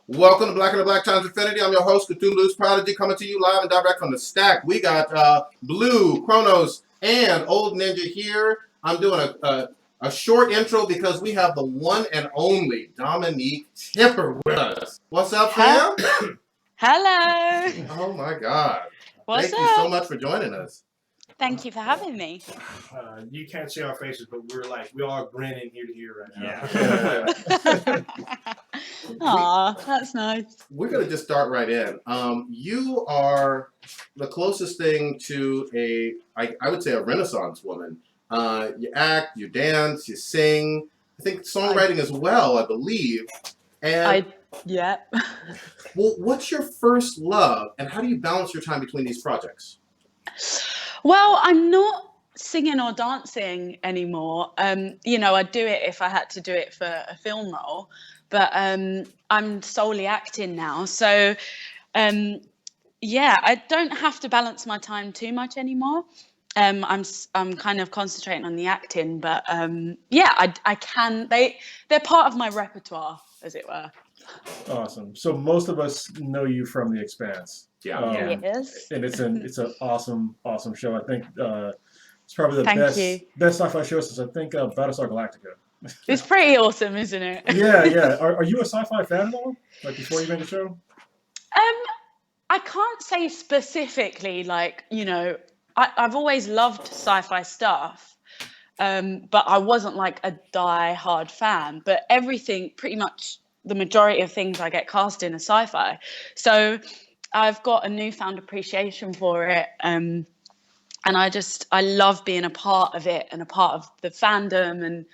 Welcome to Black and the Black Times Infinity. I'm your host, Cthulhu's Prodigy, coming to you live and direct from the stack. We got Blue, Kronos, and Old Ninja here. I'm doing a short intro because we have the one and only Dominique Tipper with us. What's up, fam? Hello. Oh my God. What's Thank up? you so much for joining us. Thank you for having me. You can't see our faces, but we all grinning ear to ear right now. Aw, that's nice. We're going to just start right in. You are the closest thing to I would say a Renaissance woman. You act, you dance, you sing. I think songwriting as well, I believe. And yeah. Well, what's your first love, and how do you balance your time between these projects? Well, I'm not singing or dancing anymore. I'd do it if I had to do it for a film role, but I'm solely acting now. So, I don't have to balance my time too much anymore. I'm kind of concentrating on the acting, but I can. They're part of my repertoire, as it were. Awesome. So most of us know you from The Expanse. Yes. And it's an awesome show. I think it's probably the best sci-fi show since I think Battlestar Galactica. It's pretty awesome, isn't it? Yeah. Are you a sci-fi fan at all? Like before you made the show? I can't say specifically. I've always loved sci-fi stuff, but I wasn't like a die-hard fan. But everything, pretty much the majority of things I get cast in are sci-fi. So I've got a newfound appreciation for it. And I love being a part of it and a part of the fandom and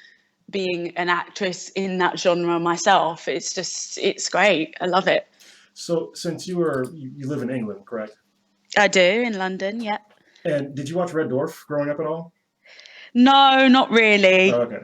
being an actress in that genre myself. It's great. I love it. So since you live in England, correct? I do, in London, yeah. And did you watch Red Dwarf growing up at all? No, not really. Oh, okay.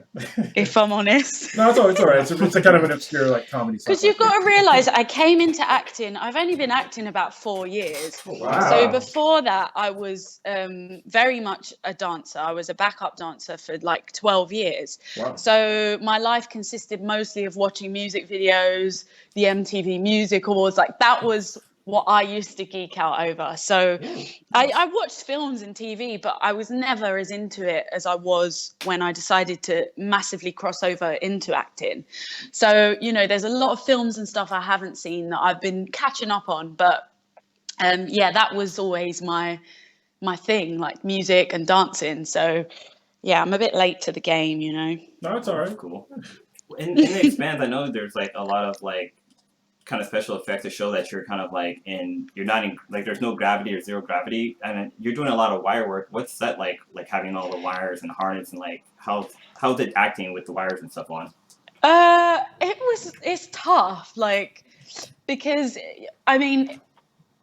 If I'm honest. No, it's all right. It's a kind of an obscure comedy. Because you've got to realise, I came into acting. I've only been acting about 4 years. Wow. So before that, I was very much a dancer. I was a backup dancer for 12 years. Wow. So my life consisted mostly of watching music videos, the MTV Music Awards. That was what I used to geek out over. So I watched films and TV, but I was never as into it as I was when I decided to massively cross over into acting. So, there's a lot of films and stuff I haven't seen that I've been catching up on. But that was always my thing, like music and dancing. So, I'm a bit late to the game, No, it's all right. Cool. In The Expanse, I know there's a lot of kind of special effects to show that you're kind of you're not in there's no gravity or zero gravity, and you're doing a lot of wire work. What's that like having all the wires and harness, and how's it acting with the wires and stuff on? It's tough, because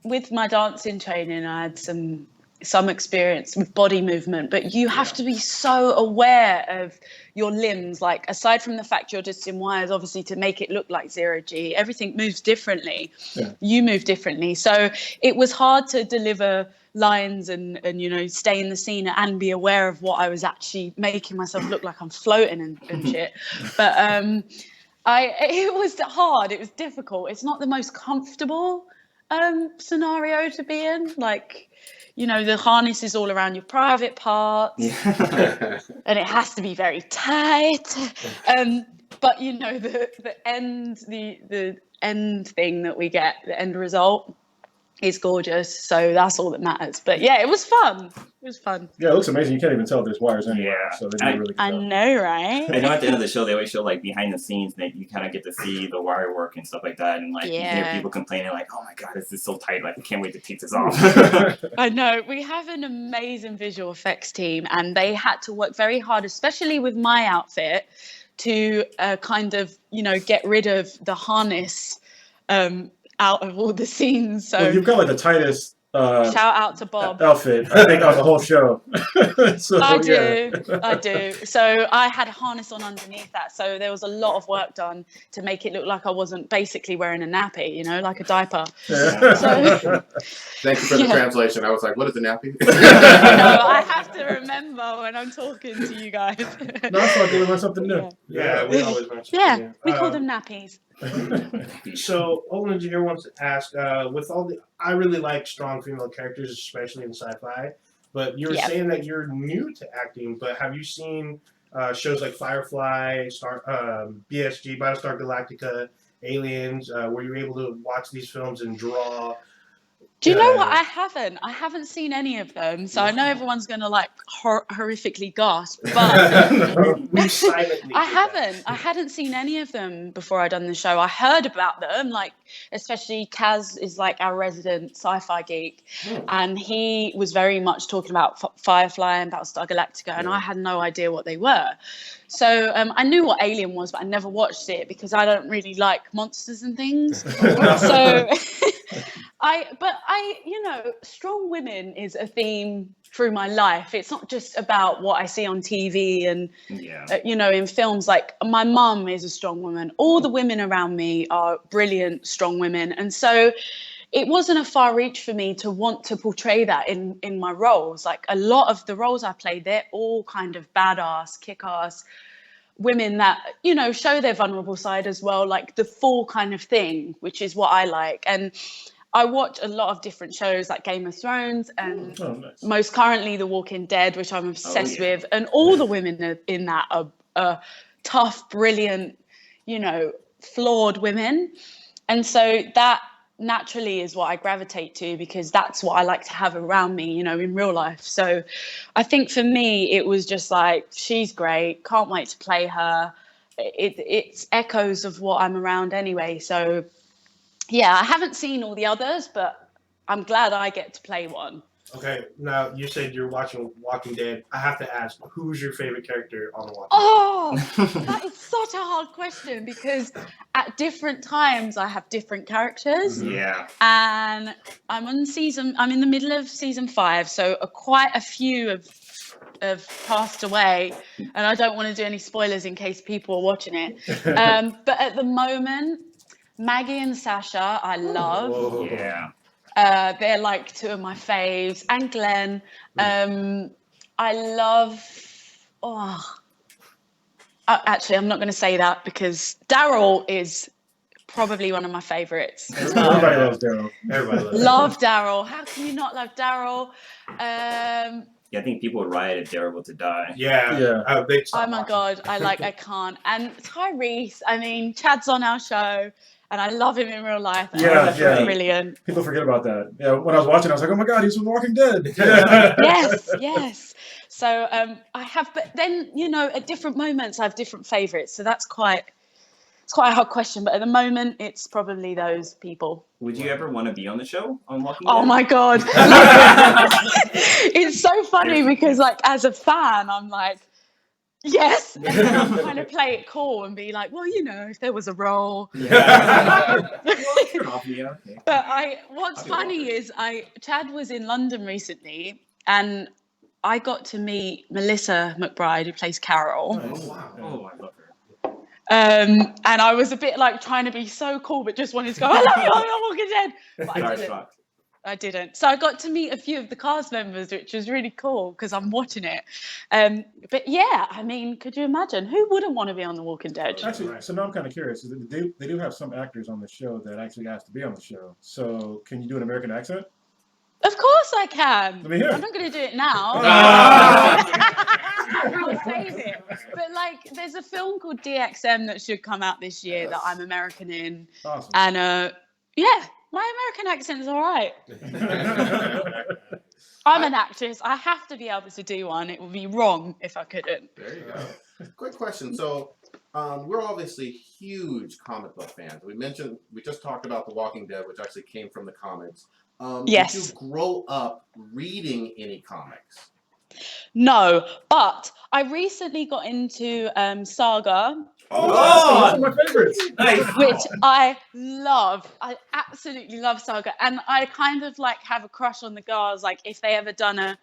with my dancing training, I had some experience with body movement, but you have to be so aware of your limbs. Aside from the fact you're just in wires, obviously, to make it look like zero G, everything moves differently. Yeah. You move differently. So it was hard to deliver lines and stay in the scene and be aware of what I was actually making myself look like I'm floating and shit. But it was hard. It was difficult. It's not the most comfortable scenario to be in. The harness is all around your private parts, and it has to be very tight. But the end thing that we get, the end result, is gorgeous. So that's all that matters. But yeah, it was fun. Yeah, it looks amazing. You can't even tell there's wires anywhere. Yeah. So they do a really good job. I know, right? I know at the end of the show they always show behind the scenes that you kind of get to see the wire work and stuff like that, and you hear people complaining oh my God, this is so tight, I can't wait to take this off. I know. We have an amazing visual effects team, and they had to work very hard, especially with my outfit, to kind of get rid of the harness out of all the scenes. So well, you've got the tightest Shout out to Bob. Outfit. I think on the whole show. So, I yeah. do. So I had a harness on underneath that. So there was a lot of work done to make it look like I wasn't basically wearing a nappy, you know, like a diaper. Yeah. So, thank you for the translation. I was like, what is a nappy? I have to remember when I'm talking to you guys. No, it's like we learn something new. Yeah, we always learn something Yeah, new. we call them nappies. So, Old Engineer wants to ask, with all the, I really like strong female characters, especially in sci-fi. But you were saying that you're new to acting, but have you seen shows like Firefly, BSG, Battlestar Galactica, Aliens, where you're able to watch these films and draw? Do you know what? I haven't seen any of them, so I know everyone's gonna like horrifically gasp. But we silently. I hadn't seen any of them before I'd done the show. I heard about them, like especially Kaz is like our resident sci-fi geek, and he was very much talking about Firefly and Battlestar Galactica, and I had no idea what they were. So I knew what Alien was, but I never watched it because I don't really like monsters and things. So. You know, strong women is a theme through my life. It's not just about what I see on TV and, you know, in films. Like my mum is a strong woman. All the women around me are brilliant, strong women. And so it wasn't a far reach for me to want to portray that in my roles. Like a lot of the roles I play, they're all kind of badass, kick-ass women that, you know, show their vulnerable side as well, like the full kind of thing, which is what I like. And I watch a lot of different shows like Game of Thrones and most currently The Walking Dead, which I'm obsessed with. And all the women in that are tough, brilliant, you know, flawed women. And so that naturally is what I gravitate to because that's what I like to have around me, you know, in real life. So I think for me, it was just like, she's great. Can't wait to play her. It's echoes of what I'm around anyway. So yeah, I haven't seen all the others, but I'm glad I get to play one. Okay, now you said you're watching Walking Dead. I have to ask, who's your favorite character on The Walking Dead? That is such a hard question because at different times I have different characters. Yeah. And I'm in the middle of season 5, so quite a few have passed away, and I don't want to do any spoilers in case people are watching it. But at the moment, Maggie and Sasha, I love. Whoa. Yeah. They're like 2 of my faves, and Glenn. I love. Actually, I'm not going to say that because Daryl is probably one of my favorites. Everybody loves Daryl. Everybody loves Love Daryl. How can you not love Daryl? Yeah, I think people would riot if Daryl were to die. Yeah. Oh my God, I can't. And Tyrese, I mean, Chad's on our show, and I love him in real life. Yeah. Brilliant. People forget about that. Yeah, when I was watching, I was like, oh my God, he's from Walking Dead. Yes. So I have, but then, you know, at different moments, I have different favorites. So it's quite a hard question, but at the moment, it's probably those people. Would you ever want to be on the show on Walking Dead? Oh my God. It's so funny because, like, as a fan, I'm like, yes. And then I'm trying to play it cool and be like, well, you know, if there was a role. Yeah. But what's funny is Chad was in London recently, and I got to meet Melissa McBride, who plays Carol. Oh, wow. Oh, I love her. And I was a bit like trying to be so cool, but just wanted to go, I love you, I'm Walking Dead. But I didn't. So I got to meet a few of the cast members, which was really cool because I'm watching it. But yeah, I mean, could you imagine? Who wouldn't want to be on The Walking Dead? Actually, so now I'm kind of curious. They do have some actors on the show that actually asked to be on the show. So can you do an American accent? Of course I can. Let me hear. I'm not going to do it now. I'll save it. But like, there's a film called DXM that should come out this year that I'm American in. Awesome. And yeah, my American accent is all right. I'm an actress. I have to be able to do one. It would be wrong if I couldn't. There you go. Quick question. So we're obviously huge comic book fans. We just talked about The Walking Dead, which actually came from the comics. Yes. Did you grow up reading any comics? No, but I recently got into Saga, Oh, those are my favorites. Nice. Which I love. I absolutely love Saga, and I kind of like have a crush on the girls. Like if they ever done a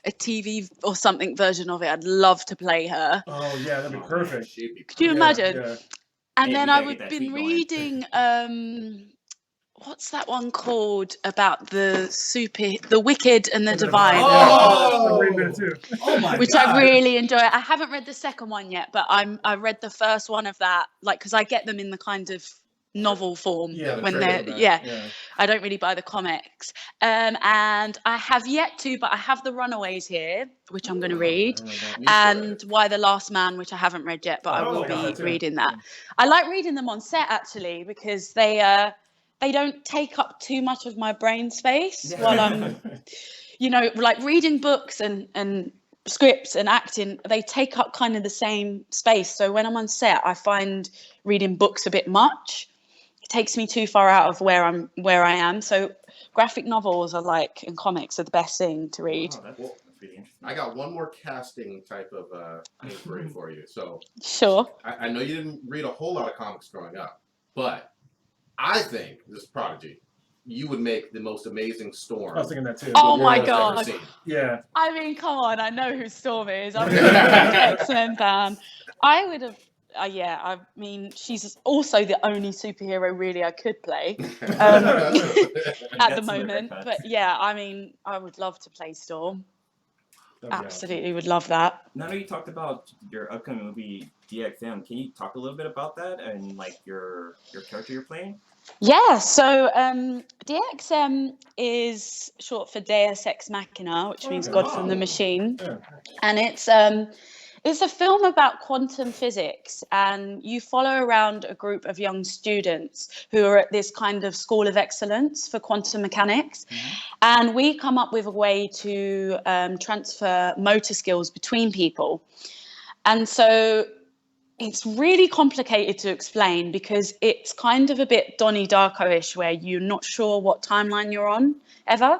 TV or something version of it, I'd love to play her. Oh yeah, that'd be perfect. Could you imagine? Yeah. And Hey, then we I gotta would get that been tweet going. reading what's that one called about the wicked and the divine? I'm reading that too. Oh my Which god. I really enjoy. I haven't read the second one yet, but I read the first one of that, like, because I get them in the kind of novel form when they're I don't really buy the comics. And I have yet to, but I have The Runaways here, which I'm going to read, and Why the Last Man, which I haven't read yet, but I will be reading that. I like reading them on set actually because they don't take up too much of my brain space while I'm, like reading books and scripts and acting, they take up kind of the same space. So when I'm on set, I find reading books a bit much. It takes me too far out of where I am. So graphic novels and comics are the best thing to read. Oh, that's really interesting. I got one more casting type of inquiry for you. So sure. I know you didn't read a whole lot of comics growing up, but I think this Prodigy, you would make the most amazing Storm. I was thinking that too. Oh my god! Yeah. I mean, come on! I know who Storm is. I'm a huge X-Men fan. I would have. I mean, she's also the only superhero really I could play at the moment. But yeah, I mean, I would love to play Storm. Absolutely would love that. Now that you talked about your upcoming movie DXM, can you talk a little bit about that and like your character you're playing? Yeah, so DXM is short for Deus Ex Machina, which means God from the Machine, and it's a film about quantum physics, and you follow around a group of young students who are at this kind of school of excellence for quantum mechanics, and we come up with a way to transfer motor skills between people, and so it's really complicated to explain because it's kind of a bit Donnie Darko-ish where you're not sure what timeline you're on ever.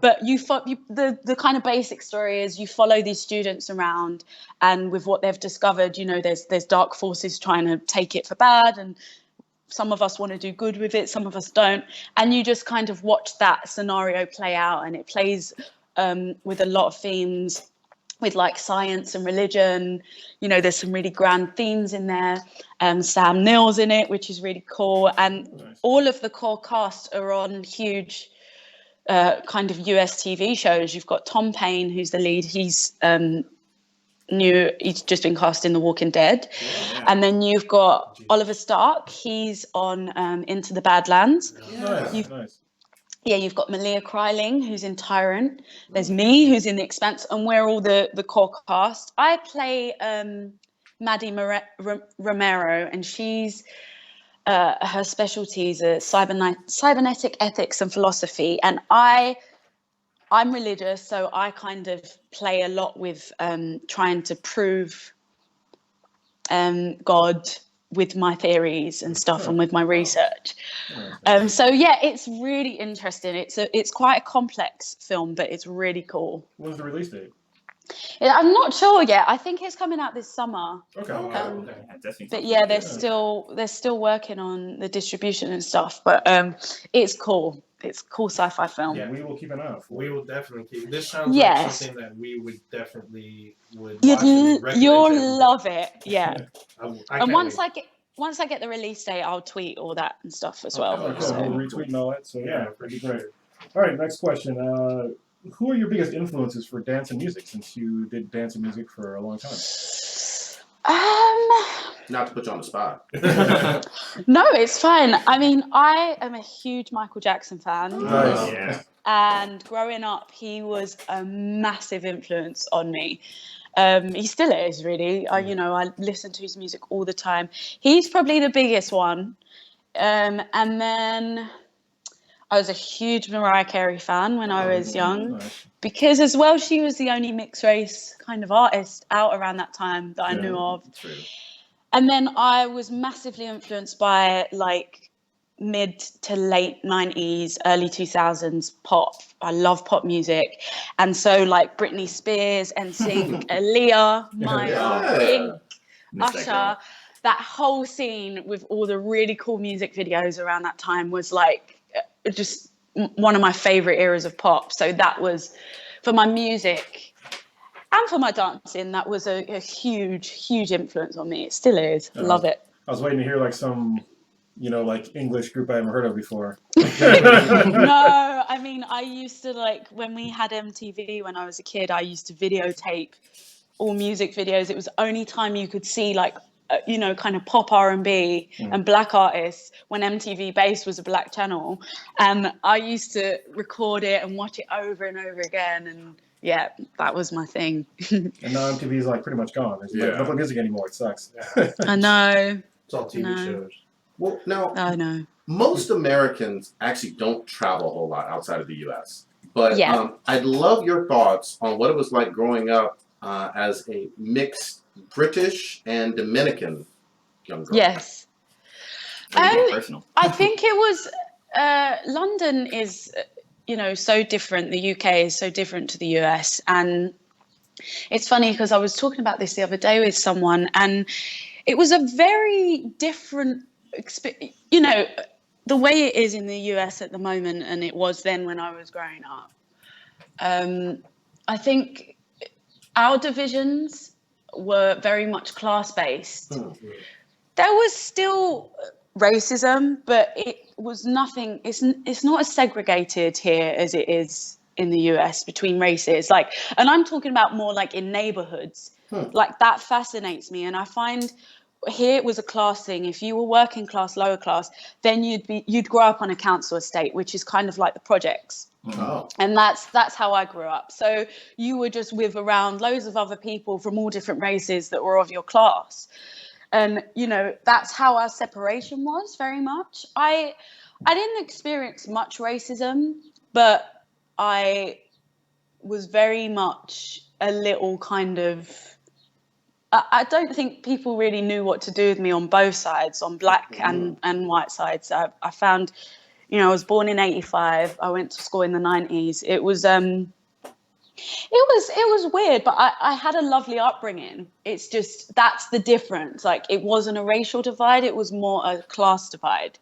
But the kind of basic story is you follow these students around, and with what they've discovered, there's dark forces trying to take it for bad, and some of us want to do good with it, some of us don't. And you just kind of watch that scenario play out, and it plays with a lot of themes with like science and religion. There's some really grand themes in there. Sam Neill's in it, which is really cool. And all of the core cast are on huge kind of US TV shows. You've got Tom Payne, who's the lead. He's he's just been cast in The Walking Dead. And then you've got Oliver Stark. He's on Into the Badlands. Nice. Yeah, you've got Malia Kryling, who's in Tyrant. There's me, who's in The Expanse, and we're all the core cast. I play Maddie Romero, and she's her specialties are cybernetic ethics and philosophy. And I'm religious, so I kind of play a lot with trying to prove God with my theories and stuff and with my research. So yeah, it's really interesting. It's quite a complex film, but it's really cool. When's the release date? I'm not sure yet. I think it's coming out this summer. Okay. But yeah, they're still working on the distribution and stuff. But it's cool. It's a cool sci-fi film. Yeah, we will keep an eye out for. We will definitely keep. This sounds like something that we would definitely watch. You'll love it. Yeah. And once I get the release date, I'll tweet all that and stuff as well. Okay, we'll retweet and all that. So yeah, that'd be great. All right, next question. Who are your biggest influences for dance and music, since you did dance and music for a long time? Not to put you on the spot. No, it's fine. I mean, I am a huge Michael Jackson fan. Nice. Yeah. And growing up, he was a massive influence on me. He still is, really. I listen to his music all the time. He's probably the biggest one. And then I was a huge Mariah Carey fan when I was young. Nice. Because as well, she was the only mixed race kind of artist out around that time that I knew of. True. And then I was massively influenced by like mid to late 90s, early 2000s pop. I love pop music. And so like Britney Spears, NSYNC, Aaliyah, Maya, Pink, Usher. that whole scene with all the really cool music videos around that time was like just one of my favorite eras of pop. So that was, for my music and for my dancing, that was a huge influence on me. It still is. Love it. I was waiting to hear like some, like English group I haven't heard of before. No, I mean, I used to, like, when we had MTV when I was a kid, I used to videotape all music videos. It was the only time you could see, like, kind of pop R&B and black artists when MTV Base was a black channel. And I used to record it and watch it over and over again. And yeah, that was my thing. And now MTV is like pretty much gone. There's no music anymore. It sucks. I know. It's all TV shows. Well, now, I know. most Americans actually don't travel a whole lot outside of the U.S. But Yeah. I'd love your thoughts on what it was like growing up as a mixed British and Dominican young girl. Yes. Personal. I think it was London is, so different. The UK is so different to the US. And it's funny because I was talking about this the other day with someone, and it was a very different experience, the way it is in the US at the moment, and it was then when I was growing up. I think our divisions were very much class-based. There was still racism, but it was nothing. It's not as segregated here as it is in the US between races. Like, and I'm talking about more like in neighborhoods. Like, that fascinates me, and I find here it was a class thing. If you were working class, lower class, then you'd grow up on a council estate, which is kind of like the projects. Oh. And that's how I grew up. So you were just with around loads of other people from all different races that were of your class. And, that's how our separation was very much. I didn't experience much racism, but I was very much a little kind of, I don't think people really knew what to do with me on both sides, on black and white sides. I found, I was born in 85. I went to school in the 90s. It was weird, but I had a lovely upbringing. It's just, that's the difference. Like, it wasn't a racial divide. It was more a class divide.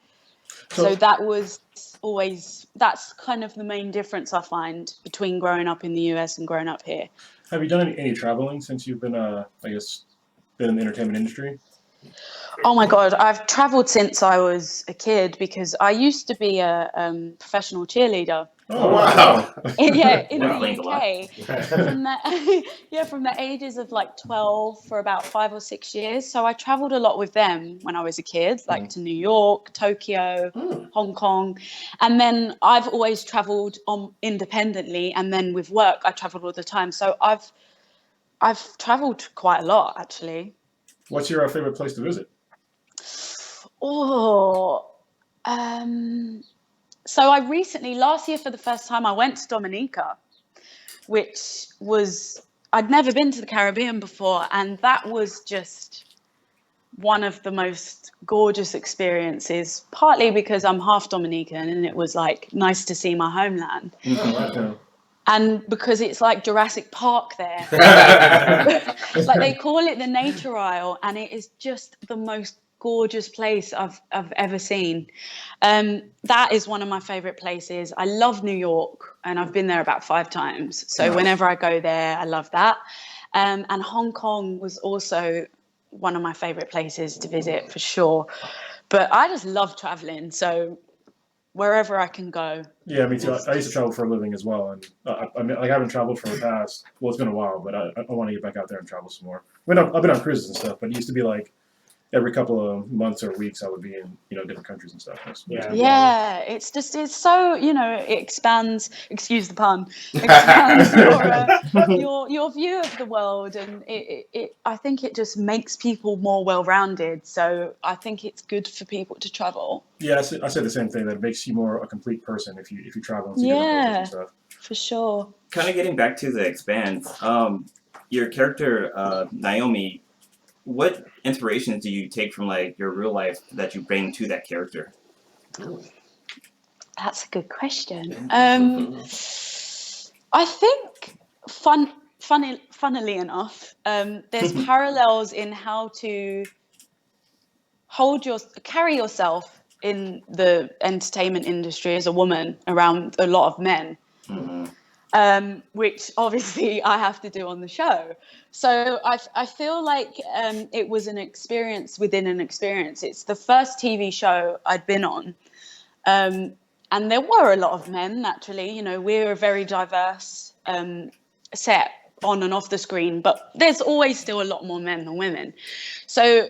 So that was always, that's kind of the main difference I find between growing up in the US and growing up here. Have you done any traveling since you've been, been in the entertainment industry? Oh my God, I've traveled since I was a kid because I used to be a professional cheerleader. Oh, wow. In That the explains a lot. UK. From the ages of like 12 for about 5 or 6 years. So I traveled a lot with them when I was a kid, like to New York, Tokyo, Hong Kong. And then I've always traveled independently, and then with work I traveled all the time. So I've traveled quite a lot, actually. What's your favorite place to visit? So I recently, last year for the first time, I went to Dominica, which was, I'd never been to the Caribbean before, and that was just one of the most gorgeous experiences, partly because I'm half Dominican and it was like nice to see my homeland. And because it's like Jurassic Park there. Like, they call it the Nature Isle, and it is just the most gorgeous place I've ever seen. That is one of my favorite places. I love New York, and I've been there about 5 times. So whenever I go there, I love that. And Hong Kong was also one of my favorite places to visit, for sure. But I just love traveling, so wherever I can go. Yeah, me too. I used to travel for a living as well, and I haven't traveled for the past. Well, it's been a while, but I want to get back out there and travel some more. I've been on cruises and stuff, but it used to be like every couple of months or weeks I would be in different countries and stuff. Yeah, it's so it expands. Excuse the pun. Expands your view of the world, and it I think it just makes people more well-rounded. So I think it's good for people to travel. Yeah, I say the same thing. That it makes you more a complete person if you travel and see different cultures and stuff. For sure. Kind of getting back to the Expanse, your character Naomi. What inspirations do you take from like your real life that you bring to that character? That's a good question. I think funnily enough, there's parallels in how to carry yourself in the entertainment industry as a woman around a lot of men. Which obviously I have to do on the show. So I feel like it was an experience within an experience. It's the first TV show I'd been on. And there were a lot of men, naturally. You know, we're a very diverse set on and off the screen, but there's always still a lot more men than women. So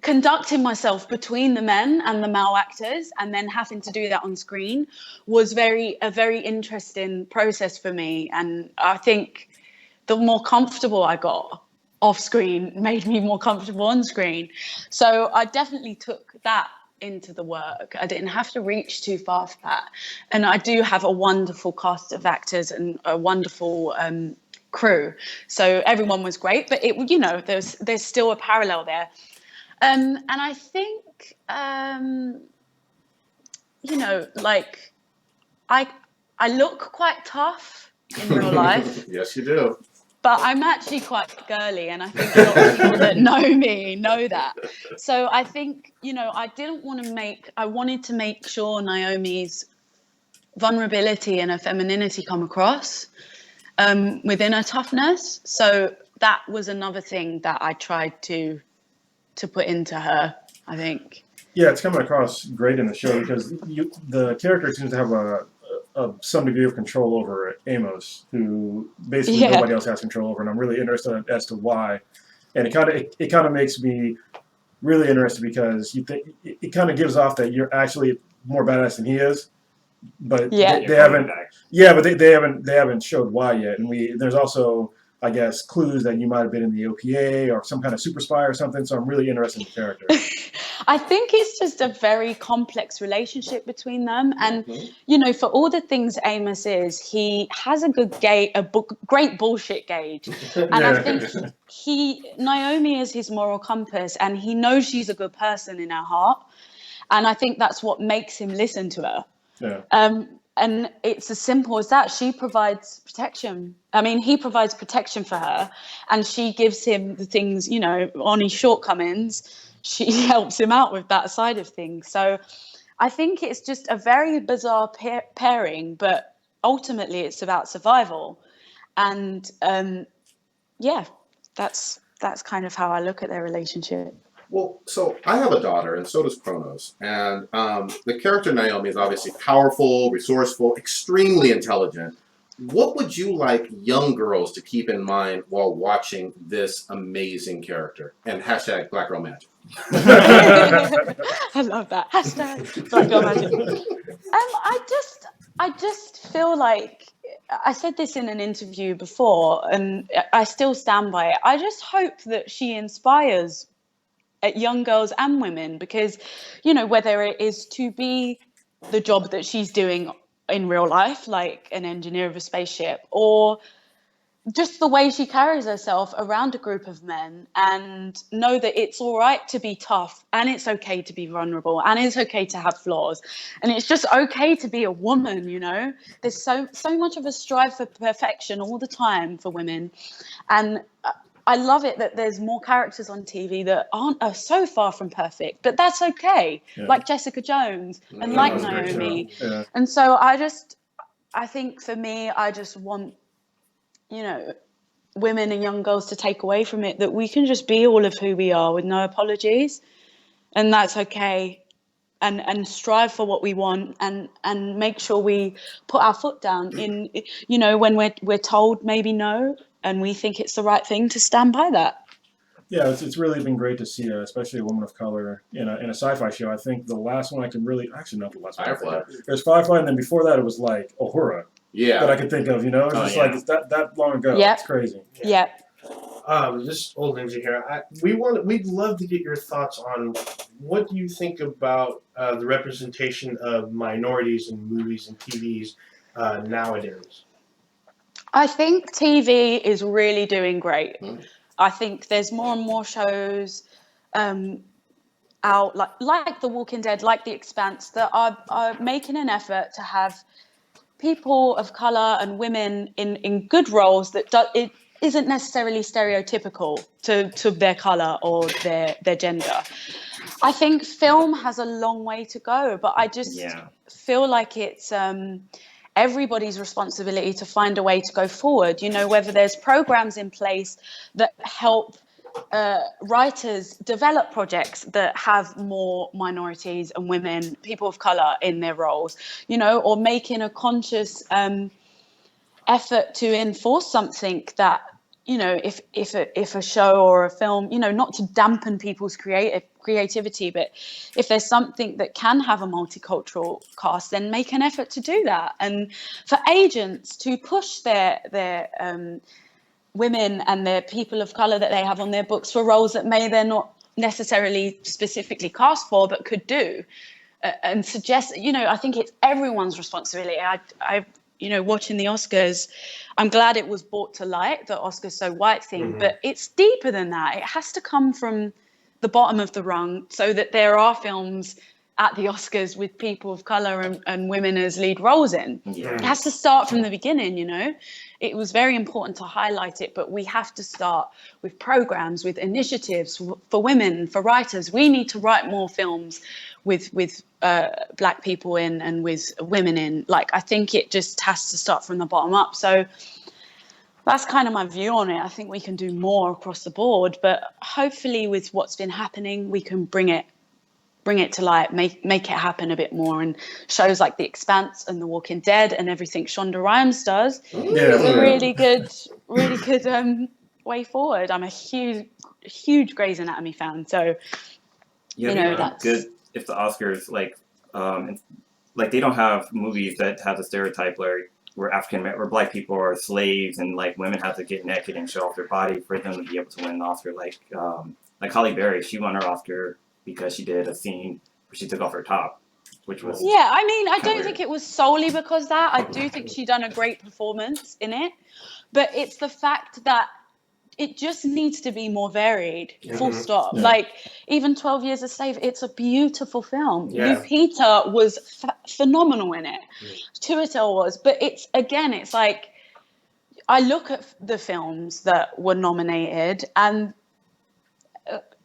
conducting myself between the men and the male actors and then having to do that on screen was a very interesting process for me. And I think the more comfortable I got off screen made me more comfortable on screen. So I definitely took that into the work. I didn't have to reach too far for that. And I do have a wonderful cast of actors and a wonderful crew. So everyone was great, but there's still a parallel there. And I think, like I look quite tough in real life. Yes, you do. But I'm actually quite girly, and I think a lot of people that know me know that. So I think, I wanted to make sure Naomi's vulnerability and her femininity come across within her toughness. So that was another thing that I tried to put into her, I think. Yeah, it's coming across great in the show because the character seems to have some degree of control over Amos, who basically nobody else has control over, and I'm really interested as to why. And it kind of makes me really interested because it kind of gives off that you're actually more badass than he is, but they haven't. Yeah, but they haven't showed why yet, and there's also, I guess, clues that you might have been in the OPA or some kind of super spy or something. So I'm really interested in the character. I think it's just a very complex relationship between them. And, for all the things Amos is, he has a great bullshit gauge. And I think Naomi is his moral compass, and he knows she's a good person in her heart. And I think that's what makes him listen to her. Yeah. And it's as simple as that. She provides protection. I mean, he provides protection for her, and she gives him the things, on his shortcomings. She helps him out with that side of things. So I think it's just a very bizarre pairing, but ultimately it's about survival. And that's kind of how I look at their relationship. Well, so I have a daughter, and so does Kronos. And the character Naomi is obviously powerful, resourceful, extremely intelligent. What would you like young girls to keep in mind while watching this amazing character? And hashtag Black Girl Magic. I love that. Hashtag Black Girl Magic. I just feel like, I said this in an interview before, and I still stand by it. I just hope that she inspires young girls and women, because, whether it is to be the job that she's doing in real life, like an engineer of a spaceship, or just the way she carries herself around a group of men, and know that it's all right to be tough, and it's okay to be vulnerable, and it's okay to have flaws, and it's just okay to be a woman. There's so much of a strive for perfection all the time for women, and I love it that there's more characters on TV that are so far from perfect, but that's okay. Yeah. Like Jessica Jones and like Naomi. Yeah. And so I think for me, I just want, women and young girls to take away from it that we can just be all of who we are with no apologies. And that's okay. And strive for what we want, and make sure we put our foot down in, when we're told maybe no, and we think it's the right thing, to stand by that. Yeah, it's really been great to see, especially a woman of color in a sci-fi show. I think the last one I can really, actually not the last one. Firefly. There's Firefly, and then before that it was like Uhura. Yeah. That I could think of, It's just like it's that long ago. Yep. It's crazy. Yeah. This old ninja here. We'd love to get your thoughts on what do you think about the representation of minorities in movies and TVs nowadays. I think TV is really doing great. I think there's more and more shows out, like The Walking Dead, like The Expanse, that are making an effort to have people of color and women in good roles that it isn't necessarily stereotypical to their color or their gender. I think film has a long way to go, but I just feel like it's everybody's responsibility to find a way to go forward. You know, whether there's programs in place that help writers develop projects that have more minorities and women, people of color in their roles, you know, or making a conscious effort to enforce something that, you know, if a show or a film, you know, not to dampen people's creativity, but if there's something that can have a multicultural cast, then make an effort to do that. And for agents to push their women and their people of color that they have on their books for roles that they're not necessarily specifically cast for, but could do, and suggest, you know, I think it's everyone's responsibility. I you know, watching the Oscars, I'm glad it was brought to light, the Oscars So White thing, but it's deeper than that. It has to come from the bottom of the rung, so that there are films at the Oscars with people of color and women as lead roles in. It has to start from the beginning, you know. It was very important to highlight it, but we have to start with programs, with initiatives for women, for writers. We need to write more films with Black people in and with women in. Like, I think it just has to start from the bottom up. So that's kind of my view on it. I think we can do more across the board, but hopefully with what's been happening, we can bring it to light, make it happen a bit more. And shows like The Expanse and The Walking Dead and everything Shonda Rhimes does is a really good way forward. I'm a huge Grey's Anatomy fan, so you know, that's good. If the Oscars like they don't have movies that have the stereotype where Black people are slaves and like women have to get naked and show off their body for them to be able to win an Oscar. Like Halle Berry, she won her Oscar because she did a scene where she took off her top, which was I mean, I don't think it was solely because that. I do think she done a great performance in it, but it's the fact that it just needs to be more varied, full stop. Like, even 12 Years a Slave, it's a beautiful film. Lupita was phenomenal in it. Chiwetel was, but it's like, I look at the films that were nominated and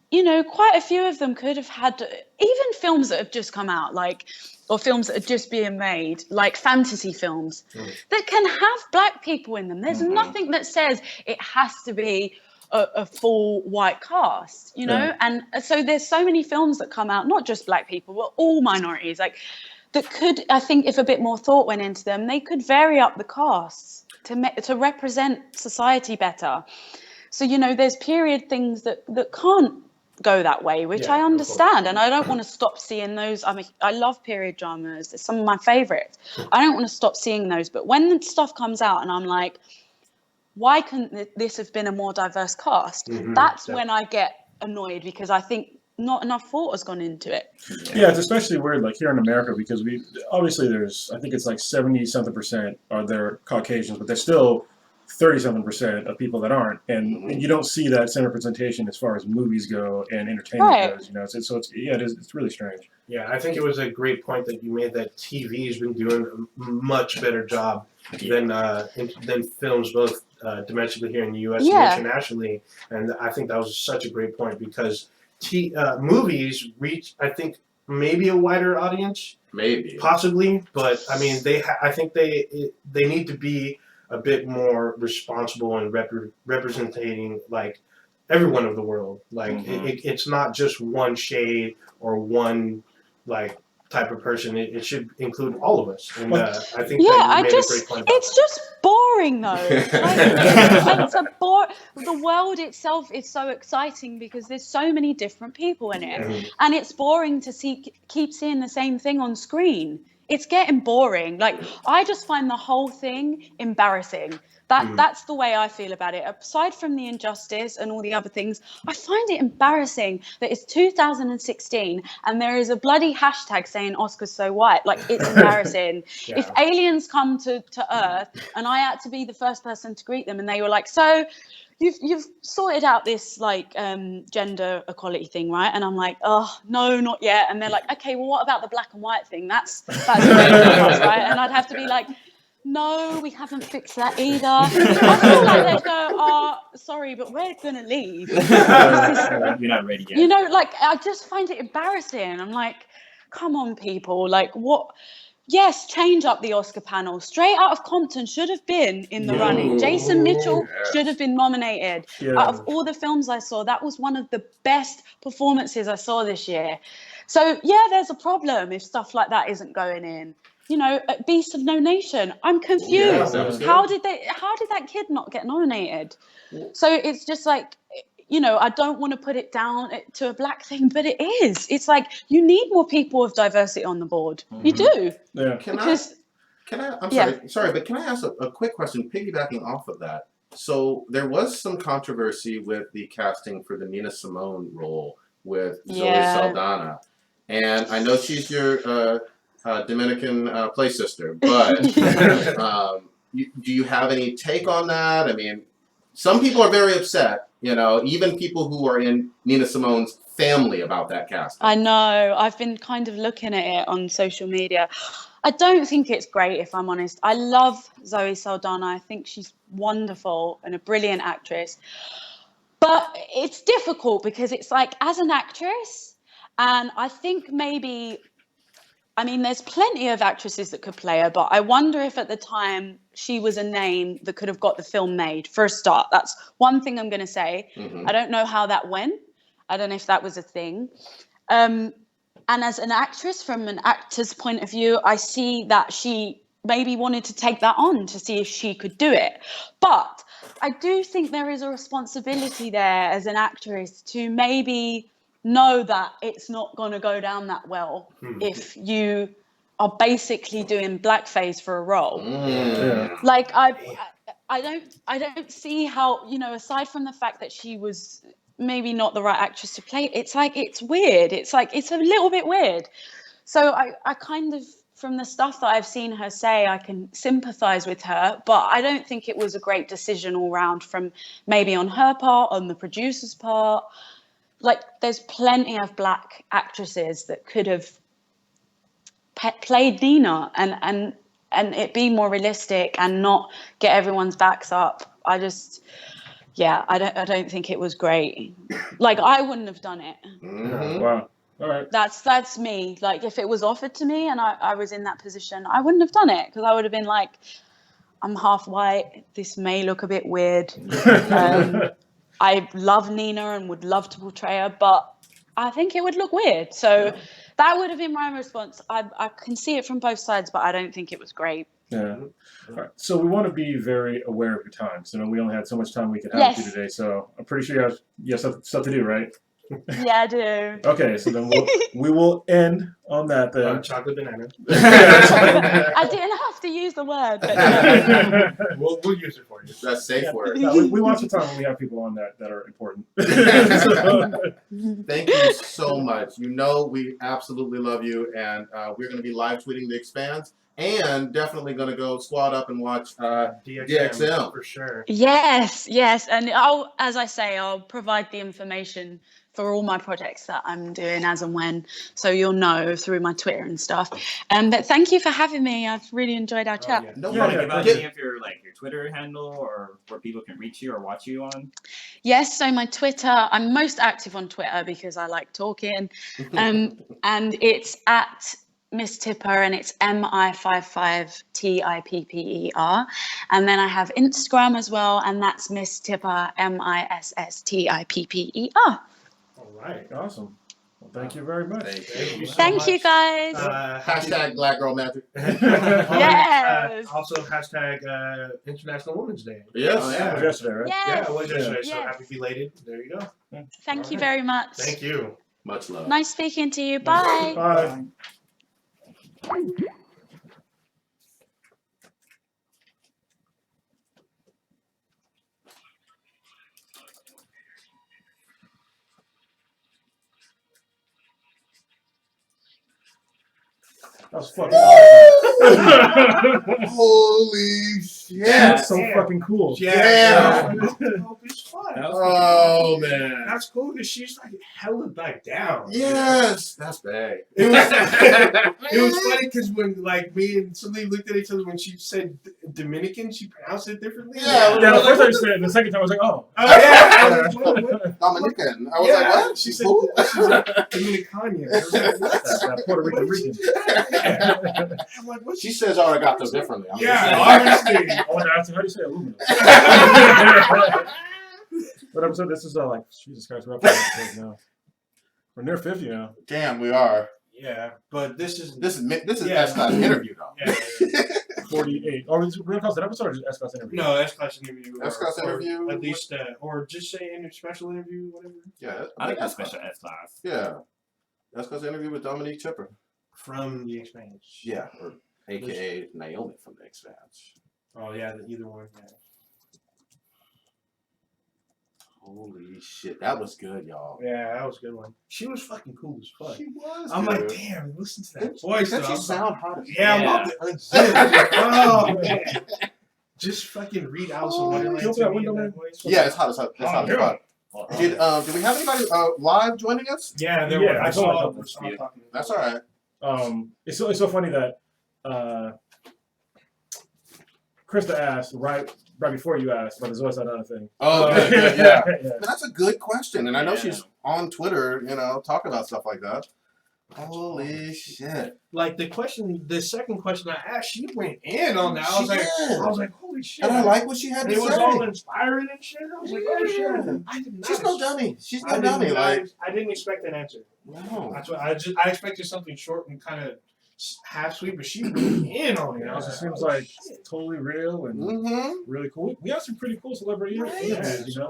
you know, quite a few of them could have had, even films that have just come out, like, or films that are just being made, like fantasy films, that can have Black people in them. There's nothing that says it has to be a full white cast, you know? And so there's so many films that come out, not just Black people, but all minorities, like, that could, I think, if a bit more thought went into them, they could vary up the casts to represent society better. So, you know, there's period things that can't go that way, which I understand, and I don't want to stop seeing those. I love period dramas. They're some of my favorites. I don't want to stop seeing those, but when stuff comes out and I'm like, why couldn't this have been a more diverse cast? That's when I get annoyed, because I think not enough thought has gone into it. Yeah, it's especially weird, like here in America, because we obviously there's, I think it's like 70-something% are there Caucasians, but there's still 30-something% of people that aren't, and you don't see that same representation as far as movies go and entertainment goes. You know, it's really strange. Yeah, I think it was a great point that you made, that TV has been doing a much better job than films, both domestically here in the U.S. and internationally. And I think that was such a great point, because movies reach, I think, maybe a wider audience, possibly, but I mean, I think they need to be a bit more responsible and representing like everyone of the world. Like it's not just one shade or one like type of person. It should include all of us. And I think that you made a great point about it's just boring though. Like, the world itself is so exciting because there's so many different people in it, and it's boring to keep seeing the same thing on screen. It's getting boring. Like, I just find the whole thing embarrassing. That's the way I feel about it. Aside from the injustice and all the other things, I find it embarrassing that it's 2016 and there is a bloody hashtag saying Oscars So White. Like, it's embarrassing. If aliens come to Earth and I had to be the first person to greet them and they were like, so you've sorted out this like gender equality thing, right? And I'm like, oh no, not yet. And they're like, okay, well, what about the black and white thing? That's great, right? And I'd have to be like, no, we haven't fixed that either. I feel like they'd go, oh, sorry, but we're going to leave. You're not ready yet. You know, like, I just find it embarrassing. I'm like, come on, people. Like, what? Yes, change up the Oscar panel. Straight Out of Compton should have been in the running. Jason Mitchell should have been nominated. Out of all the films I saw, that was one of the best performances I saw this year. So, yeah, there's a problem if stuff like that isn't going in. You know, Beast of No Nation. I'm confused. How did that kid not get nominated? So it's just like, you know, I don't want to put it down to a black thing, but it is. It's like you need more people with diversity on the board. You do. Yeah. Can I? I'm sorry, but can I ask a quick question, piggybacking off of that? So there was some controversy with the casting for the Nina Simone role with Zoe Saldana, and I know she's your Dominican play sister, but do you have any take on that? I mean, some people are very upset, you know, even people who are in Nina Simone's family about that casting. I know. I've been kind of looking at it on social media. I don't think it's great, if I'm honest. I love Zoe Saldana. I think she's wonderful and a brilliant actress. But it's difficult because it's like, as an actress, and I think maybe, I mean, there's plenty of actresses that could play her, but I wonder if at the time she was a name that could have got the film made, for a start. That's one thing I'm going to say. I don't know how that went. I don't know if that was a thing. And as an actress, from an actor's point of view, I see that she maybe wanted to take that on to see if she could do it. But I do think there is a responsibility there as an actress to maybe know that it's not going to go down that well if you are basically doing blackface for a role. Like, I don't see how, you know, aside from the fact that she was maybe not the right actress to play, it's like, it's weird. It's like, it's a little bit weird. So I kind of, from the stuff that I've seen her say, I can sympathize with her, but I don't think it was a great decision all round, from maybe on her part, on the producer's part. Like, there's plenty of black actresses that could have played Nina and it be more realistic and not get everyone's backs up. I don't think it was great. Like, I wouldn't have done it. Wow. All right. That's me. Like, if it was offered to me and I was in that position, I wouldn't have done it, because I would have been like, I'm half white. This may look a bit weird. I love Nina and would love to portray her, but I think it would look weird. So that would have been my response. I can see it from both sides, but I don't think it was great. Yeah. All right. So we want to be very aware of your time. So, you know, we only had so much time we could have with you today. So I'm pretty sure you have stuff to do, right? Yeah, I do. Okay, so then we will end on that then. Chocolate banana. I didn't have to use the word, but we'll use it for you. That's safe word. No, we want some time when we have people on that are important. Thank you so much. You know, we absolutely love you, and we're going to be live tweeting The Expanse, and definitely going to go squad up and watch DXM for sure. Yes, and as I say, I'll provide the information for all my projects that I'm doing as and when, so you'll know through my Twitter and stuff. But thank you for having me. I've really enjoyed our chat. Yeah. Do you want to give out any of your your Twitter handle, or where people can reach you or watch you on? Yes, so my Twitter, I'm most active on Twitter because I like talking, and it's at Miss Tipper, and it's MI55TIPPER, and then I have Instagram as well, and that's Miss Tipper, MISSTIPPER. All right, awesome. Well, thank you very much. Thank you so Thank much. you guys. Hashtag Black Girl Magic. Yes. Also hashtag International Women's Day. Yes. Oh, That yeah. was yesterday, right? Yes. Yeah, it was yesterday. So Yes. happy belated. There you go. Thank you very much. Thank you. Much love. Nice speaking to you. Bye. Bye. That was fucking awesome. Holy shit. That's so fucking cool. Yeah. Oh, man. That's cool because she's like hella back down. Yes. That's bad. It was funny because when like me and somebody looked at each other when she said Dominican, she pronounced it differently. Yeah, Yeah, the first time you said it, the second time I was like, oh. Oh yeah. I was like, what? Dominican. I was Yeah, like, what? She said Who? she's like Dominicania. I was like, what? That Puerto Rican. I'm like, She says arigato differently. I'm Yeah, just saying. obviously. I wanted to ask her, how do you say aluminum? What episode? This is like, Jesus Christ, we're up to episode now. We're near 50 now. Damn, we are. Yeah, but this is Yeah. S-Class interview though. Yeah. 48. Or is it going to cost an episode or just S-Class interview? No, S-Class interview. S-Class interview. At least, or just say special interview, whatever. Yeah, I think that's special S-Class. Yeah, S-Class interview with Dominique Chipper. From The Expanse. Yeah, or AKA Naomi from The Expanse. Oh yeah, either one. Yeah. Holy shit, that was good, y'all. Yeah, that was a good one. She was fucking cool as fuck. She was. I'm dude. like, damn, listen to that voice. That though. you I'm sound hot as Yeah, Yeah. oh man. Just fucking read Alice in Wonderland. Open to that me window, in that man. voice. Yeah, it's hot as hot. It's hot as hot. Did we have anybody live joining us? Yeah, there Yeah, were. I I saw a saw. couple. Talking to That's all right. It's so funny that Krista asked right before you asked, but there's always that other thing. Oh, good, good, yeah. Yeah. But that's a good question, and I know Yeah. she's on Twitter, talking about stuff like that. Holy shit! Like the second question I asked, she went in on that. I was She did. like, holy shit. And I like what she had And to it was say. all inspiring and shit. I was like, oh shit. Yeah. I did not. She's no dummy. She's I no didn't- dummy. Like, I didn't expect an answer. no. That's what I expected something short and kind of half sweet, but she went in on it. It I was also like, seems oh, like shit. totally real and Mm-hmm. really cool. We have some pretty cool celebrity Right. interviews, you know?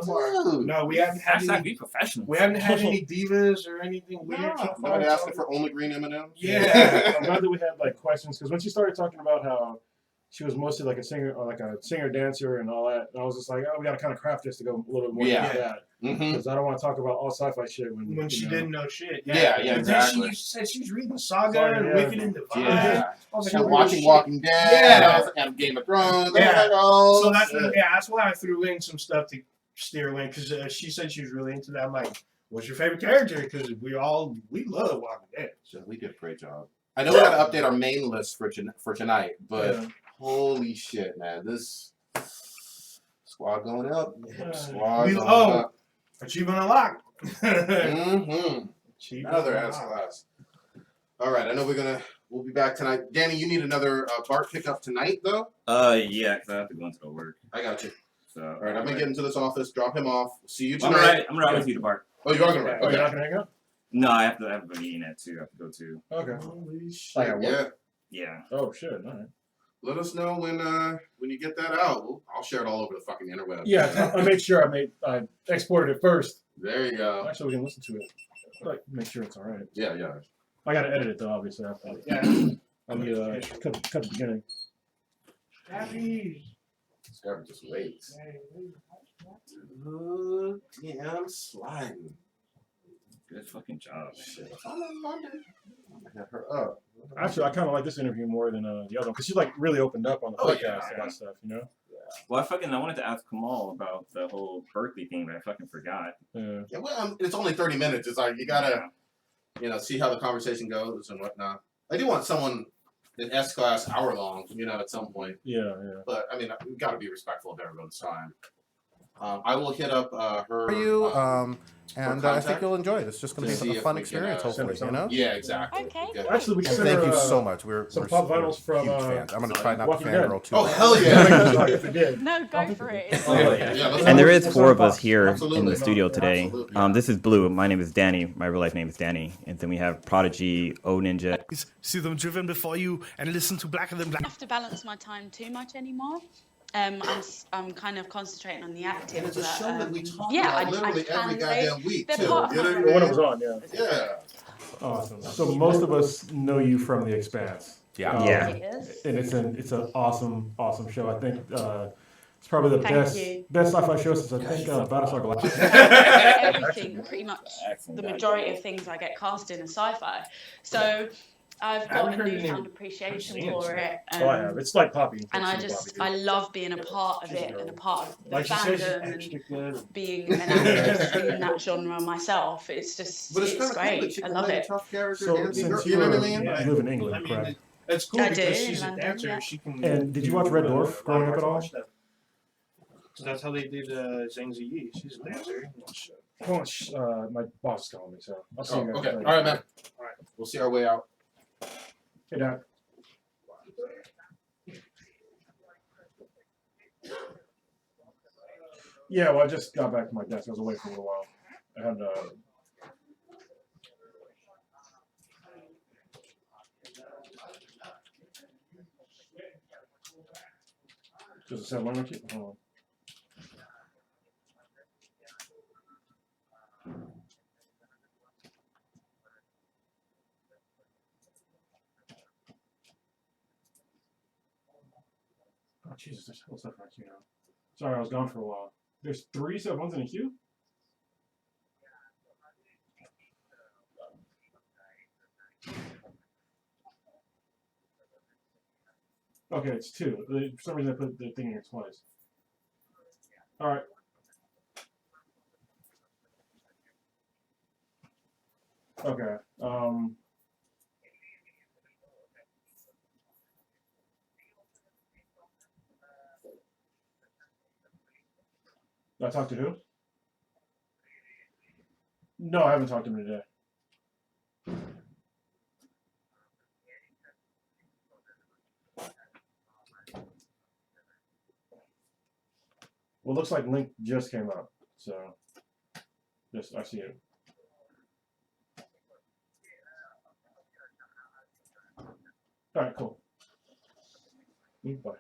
Dude. No, we haven't had Hashtag any. be professional. We haven't had any divas or anything weird. No, so far. nobody It's asking all- for only green M&Ms. Yeah. I'm glad that we had like questions because when she started talking about how she was mostly like a singer or like a singer dancer and all that, and I was just like, oh, we got to kind of craft this to go a little bit more Yeah. into that Mm-hmm. because I don't want to talk about all sci-fi shit when When she you know. didn't know shit. Yeah, And exactly. then she said she was reading Saga Saga, and yeah. Wicked and Divine. Yeah. I was like, She was oh, watching shit. Walking Dead. Yeah. And Game of Thrones. Yeah. I was like, oh, So that's shit. that's why I threw in some stuff to steer in because she said she was really into that. I'm like, what's your favorite character? Because we love Walking Dead. So we did a great job. I know we got to update our main list for tonight, but Yeah. holy shit, man. This squad going up. Yeah. Squad We- going oh. up. Achievement unlocked. Mm-hmm. Achievement Another ass unlocked. class. All right, I know we'll be back tonight. Danny, you need another BART pickup tonight, though? Yeah, because I have to go into the work. I got you. So. All right, I'm going to get into this office, drop him off. See you I'm tonight. gonna ride with you to Bart. Oh, you are going to ride? Oh, you're Okay. not gonna hang up? No, I have a meeting at 2. I have to go to. Okay. Holy shit. Like at work? Yeah. Yeah. Oh shit! All right. Let us know when you get that out. I'll share it all over the fucking interweb. Yeah, I made sure I exported it first. There you go. Actually, we can listen to it. Like, make sure it's all right. Yeah, yeah. I gotta edit it though, obviously. Yeah. I need to cut the beginning. Happy. Scarab just waits. Good damn sliding. Good fucking job, man. Shit. I'm in London. I'm gonna hit her up. Actually, I kind of like this interview more than the other one because she like really opened up on the Oh, podcast yeah. about stuff, you know. Well, I wanted to ask Kamal about the whole Berkeley thing, but I fucking forgot. Yeah. Yeah, well, it's only 30 minutes. It's like you gotta, see how the conversation goes and whatnot. I do want someone in S class hour long, at some point. Yeah. But I mean, we got to be respectful of everyone's time. I will hit up her. For you, and I think contact? you'll enjoy it. It's just going To to see be a if fun we can, experience, hopefully, send you know? Yeah, exactly. Okay, Good. great. Actually, we can And send thank her, you so much. We're some we're pop vinyls from, huge fans. I'm going to try not to Walking Dead. fangirl too Oh, much. hell yeah. Sorry if we did. No, go for it. Oh, yeah. Yeah, let's And there go. is 4 of us here in Absolutely. the studio today. Absolutely. This is Blue. My name is Danny. My real life name is Danny. And then we have Prodigy, O Ninja. See them driven before you and listen to Blacker Than I Black. don't have to balance my time too much anymore. I'm kind of concentrating on the acting. And it's a but, show that we talk yeah, about I literally can every say goddamn week, they're too. part You know of what I The one that mean? was on, yeah. Yeah. Awesome. So most of us know you from The Expanse. Yeah. Yeah. Yes. And it's an awesome show. I think it's probably the Thank you. best sci-fi show since I think Battlestar Galactica. Everything, pretty much the majority of things I get cast in are sci-fi. So I've got a newfound appreciation for it. Oh, I have. It's like Poppy. And It's I love being a part of it and a part of the Like she says, she's fandom extra and good. being an actress in that genre myself. It's just, But it's it's kind of cool that great. she I can love play a it. tough character So and be since girl. You know what I mean? Yeah. you live in England, I mean, correct? It's cool I because do, she's in a London, dancer. yeah. She can. And did you watch Red Dwarf growing up at all? Stuff. So that's how they did Zhang Ziyi. She's a dancer. Hold on, my boss is calling me, so I'll see you guys Okay. later. All right, man. All right. We'll see our way out. Hey, Dad. Yeah, well, I just got back to my desk. I was away for a little while. I had Does it say one or two? Hold on. Oh, Jesus, there's whole stuff in my queue now. Sorry, I was gone for a while. There's 3 7s in a queue? Okay, it's 2. For some reason, I put the thing here twice. Alright. Okay. I talked to who? No, I haven't talked to him today. Well, it looks like Link just came up, so just I see it. All right, cool. Bye.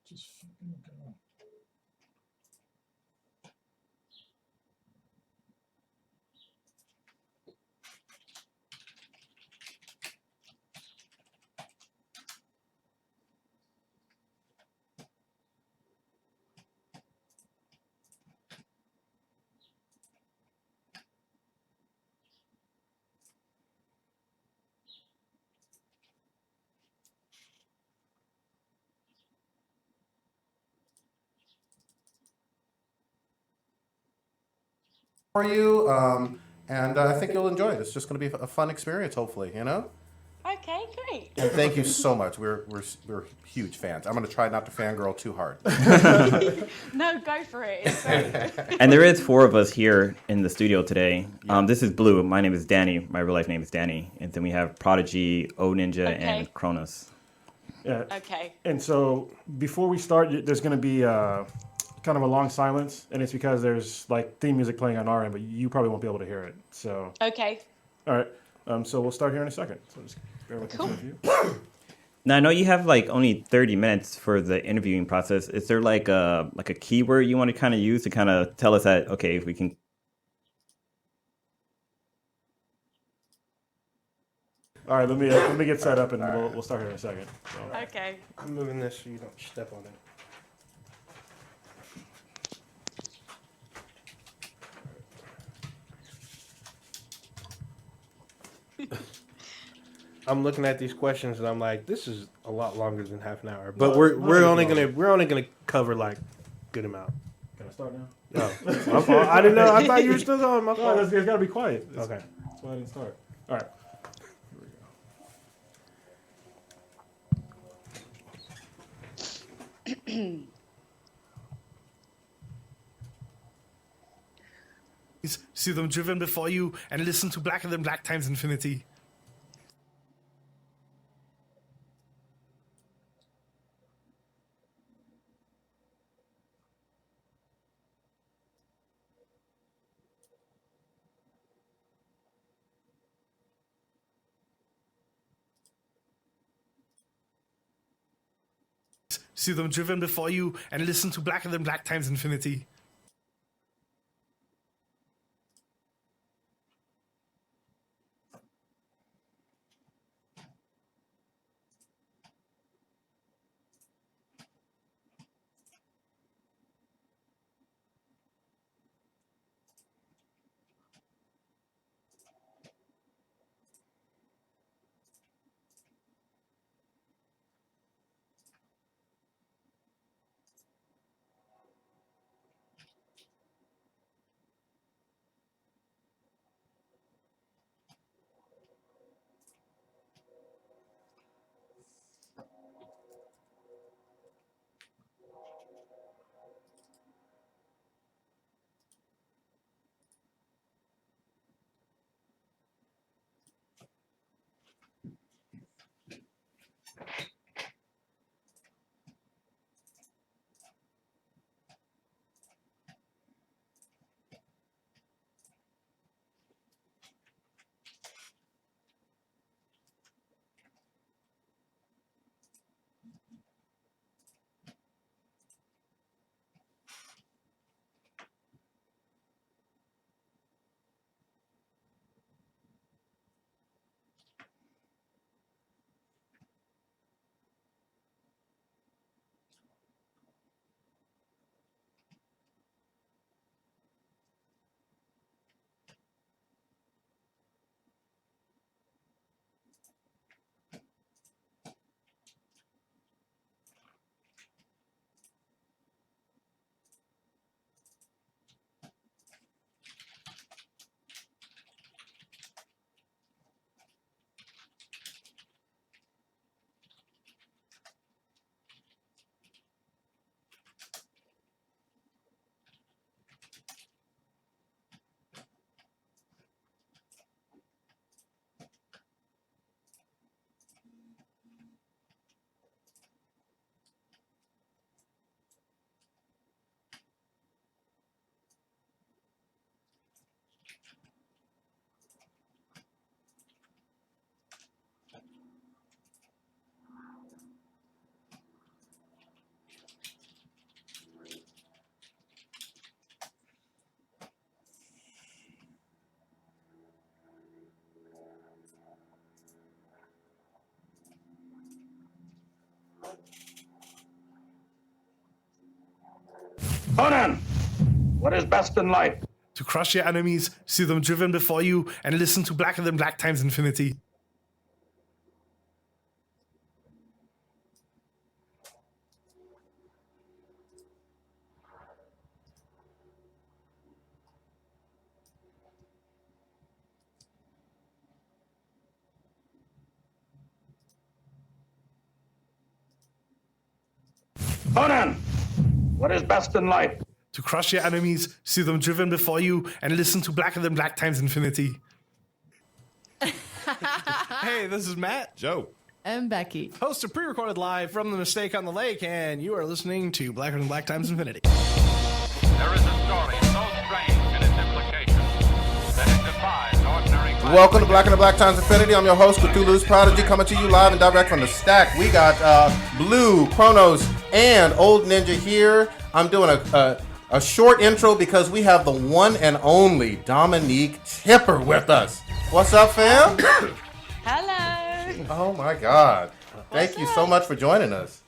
Just fucking go. For you, and I think you'll enjoy it. It's just going to be a fun experience, hopefully. You know. Okay, great. And thank you so much. We're huge fans. I'm going to try not to fangirl too hard. No, go for it. It's great. And there is 4 of us here in the studio today. This is Blue. My name is Danny. My real life name is Danny. And then we have Prodigy, O Ninja, Okay. and Kronos. Yeah. Okay. And so before we start, there's going to be kind of a long silence, and it's because there's like theme music playing on our end, but you probably won't be able to hear it. So, Okay. all right. So we'll start here in a second. So just bear with Cool. me for a few. Now I know you have like only 30 minutes for the interviewing process. Is there like a keyword you want to kind of use to kind of tell us that, okay, if we can? All right, let me get set up, and we'll start here in a second. So. Okay. I'm moving this so you don't step on it. I'm looking at these questions and I'm like, this is a lot longer than half an hour. But No, we're only longer. gonna cover like good amount. Can I start now? No, my fault. I didn't know. I thought you were still going. My No, fault. it's got to be quiet. Okay. That's why I didn't start. All right. Here we go. See them driven before you and listen to Blacker Than Black times infinity. See them driven before you and listen to Blacker Than Black times infinity. Conan, what is best in life? To crush your enemies, see them driven before you, and listen to Blacker Than Black times infinity. Conan, what is best in life? To crush your enemies, see them driven before you, and listen to Blacker Than Black times infinity. Hey, this is Matt, Joe, and Becky, Host of pre-recorded live from the Mistake on the Lake, and you are listening to Blacker Than Black times infinity. There is a story so strange in its implications that it defies ordinary Welcome to Black and the Black Times Infinity. I'm your host, Cthulhu's Prodigy, coming to you live and direct from the stack. We got Blue, Kronos, and Old Ninja here. I'm doing a short intro because we have the one and only Dominique Tipper with us. What's up, fam? Hello. Oh my God. Thank you so much for joining us.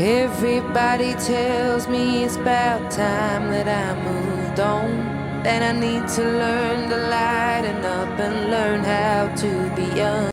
Everybody tells me it's about time that I moved on. That I need to learn to lighten up and learn how to be young.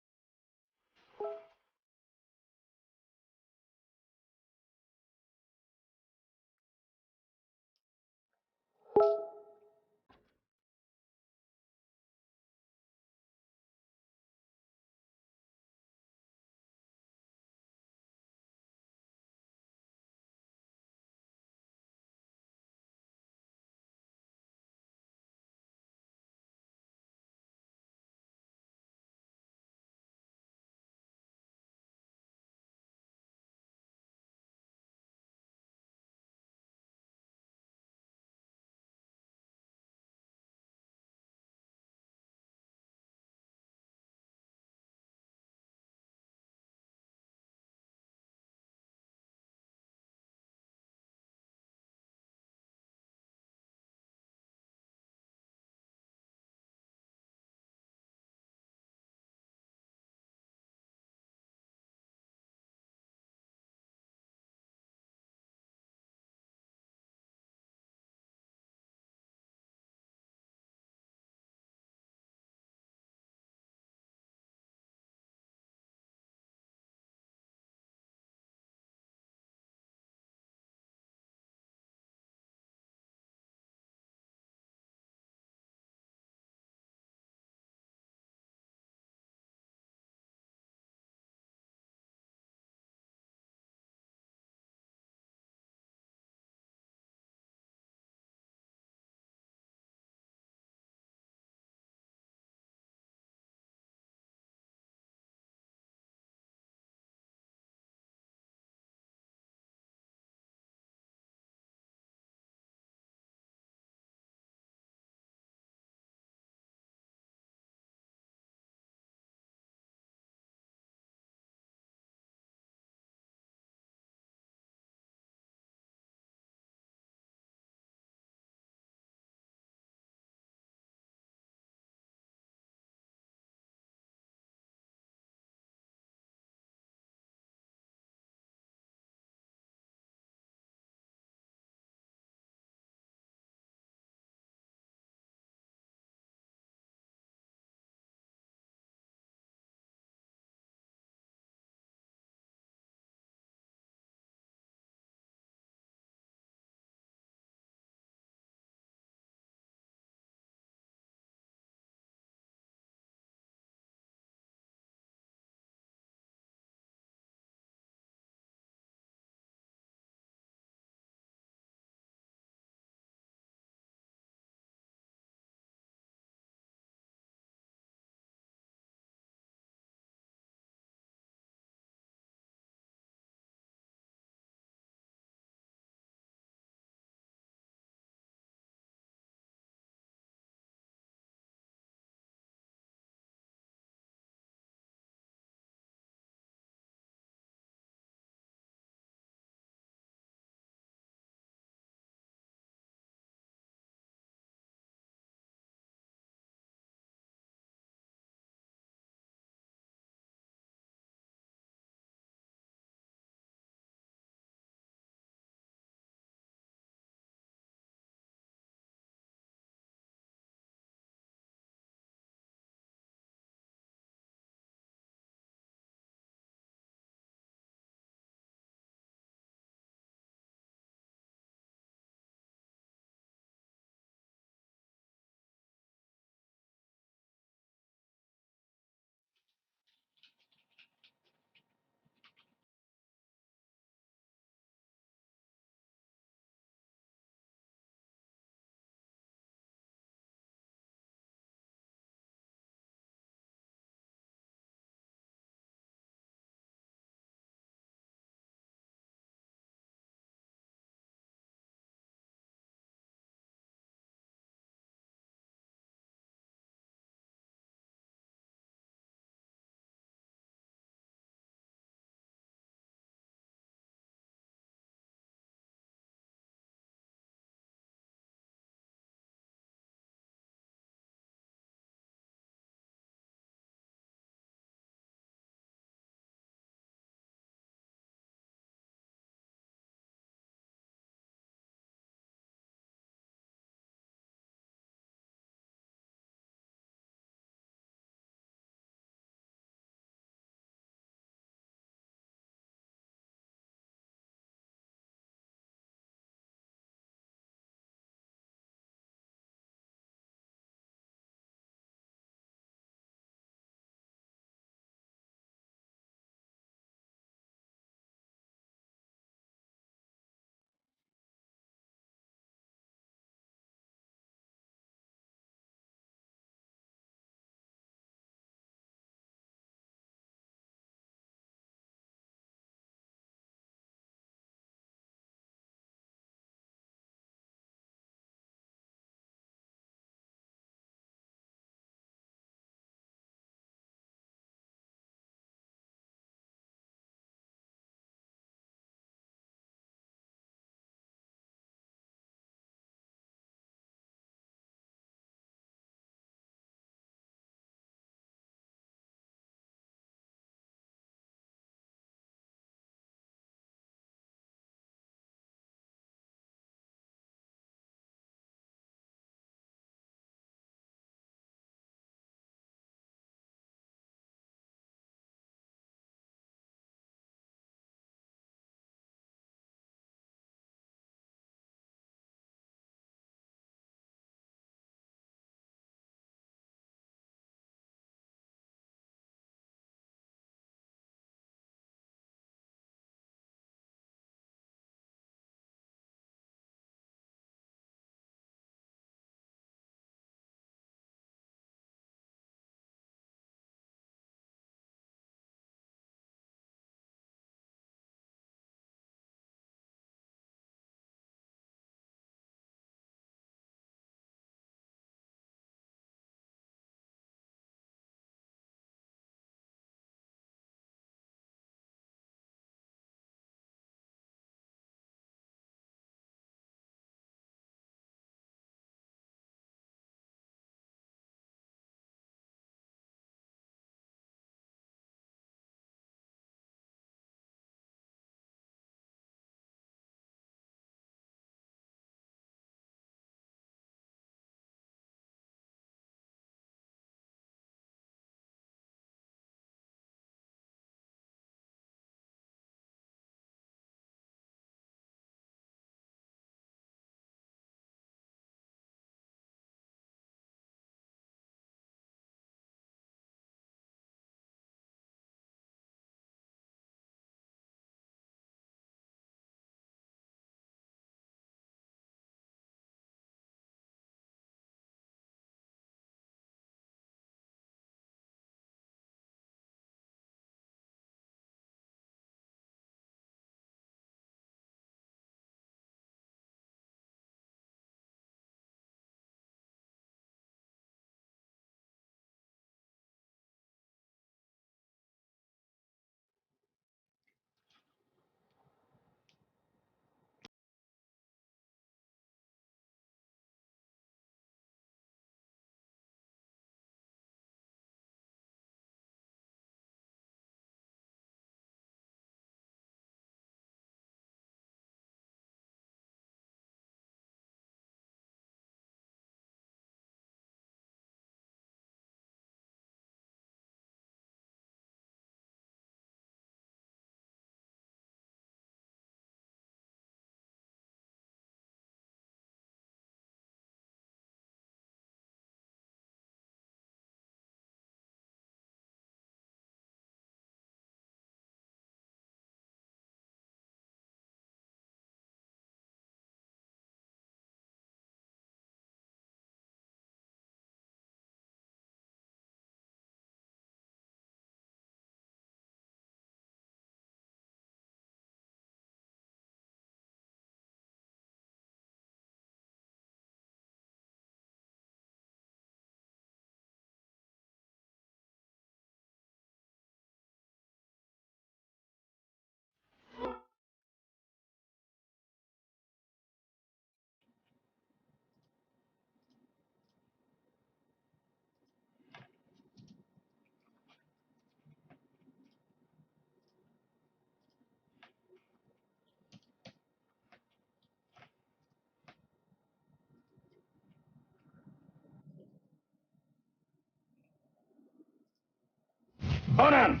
Conan!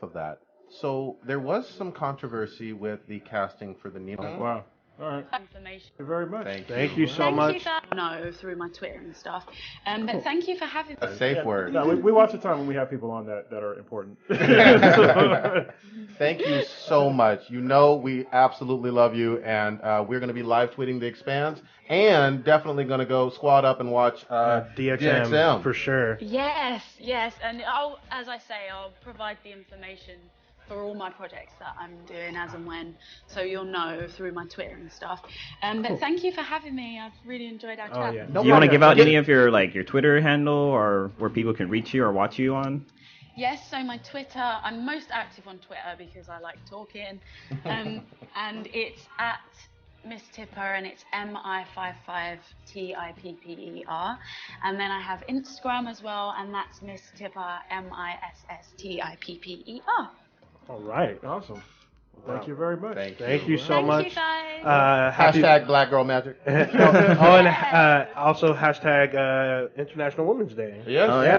Of that. So there was some controversy with the casting for the Nemo. Wow. All right. Information. Thank you very much. Thank you so Thank much. you for no through my Twitter and stuff. But thank you for having A safe word. No, we watch the time when we have people on that are important. Thank you so much. You know we absolutely love you, and we're going to be live tweeting the Expanse, and definitely going to go squad up and watch DXM for sure. Yes, and as I say, I'll provide the information for all my projects that I'm doing as and when, so you'll know through my Twitter and stuff. But thank you for having me. I've really enjoyed our chat. No Do you want to problem. give out any of your your Twitter handle or where people can reach you or watch you on? Yes, so my Twitter, I'm most active on Twitter because I like talking, and it's at Miss Tipper, and it's MI55TIPPER, and then I have Instagram as well, and that's Miss Tipper, MISSTIPPER. All right. Awesome. Thank you very much. Thank you. So much. Thank you guys. Hashtag Black Girl Magic. and also hashtag International Women's Day. Yes. Oh, yeah.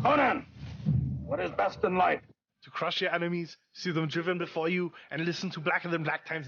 Conan, what is best in life? To crush your enemies, see them driven before you, and listen to Blacker Than Black Times.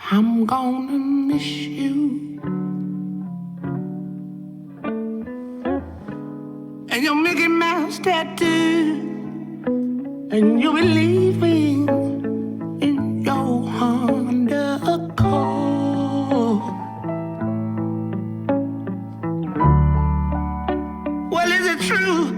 I'm gonna miss you. And your Mickey Mouse tattoo. And you'll be leaving in your Honda Accord. Well, is it true?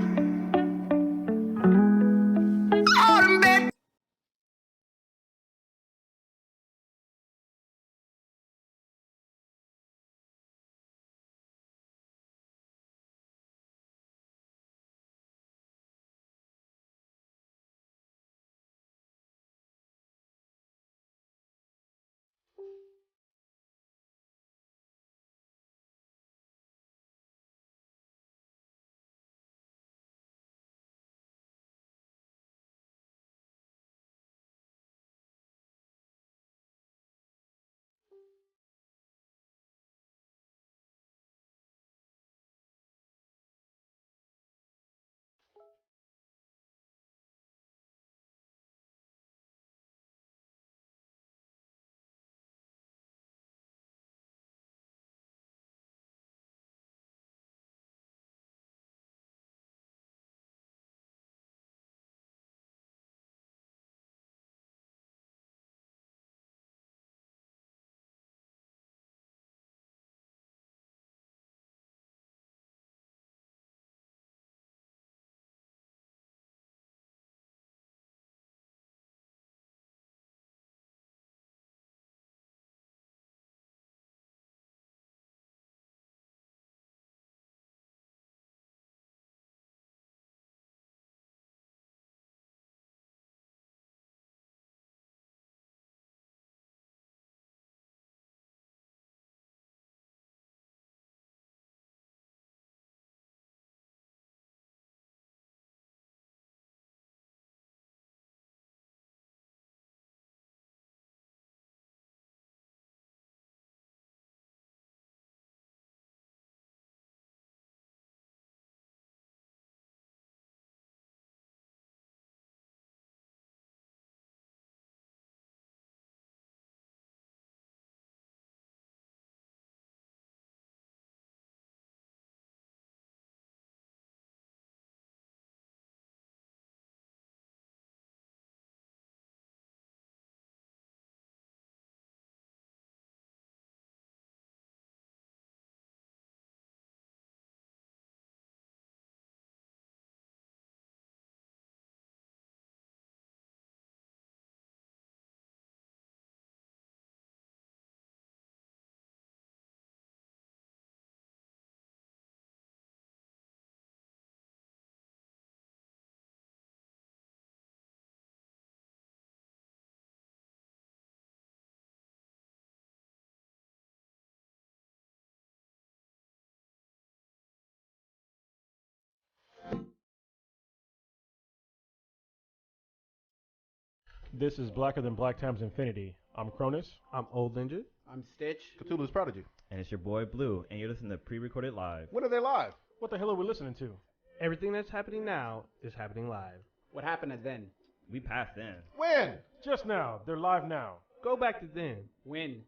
This is Blacker Than Black Times Infinity. I'm Cronus. I'm Old Ninja. I'm Stitch. Cthulhu's Prodigy. And it's your boy Blue, and you're listening to Pre-Recorded Live. When are they live? What the hell are we listening to? Everything that's happening now is happening live. What happened at then? We passed then. When? Just now. They're live now. Go back to then. When?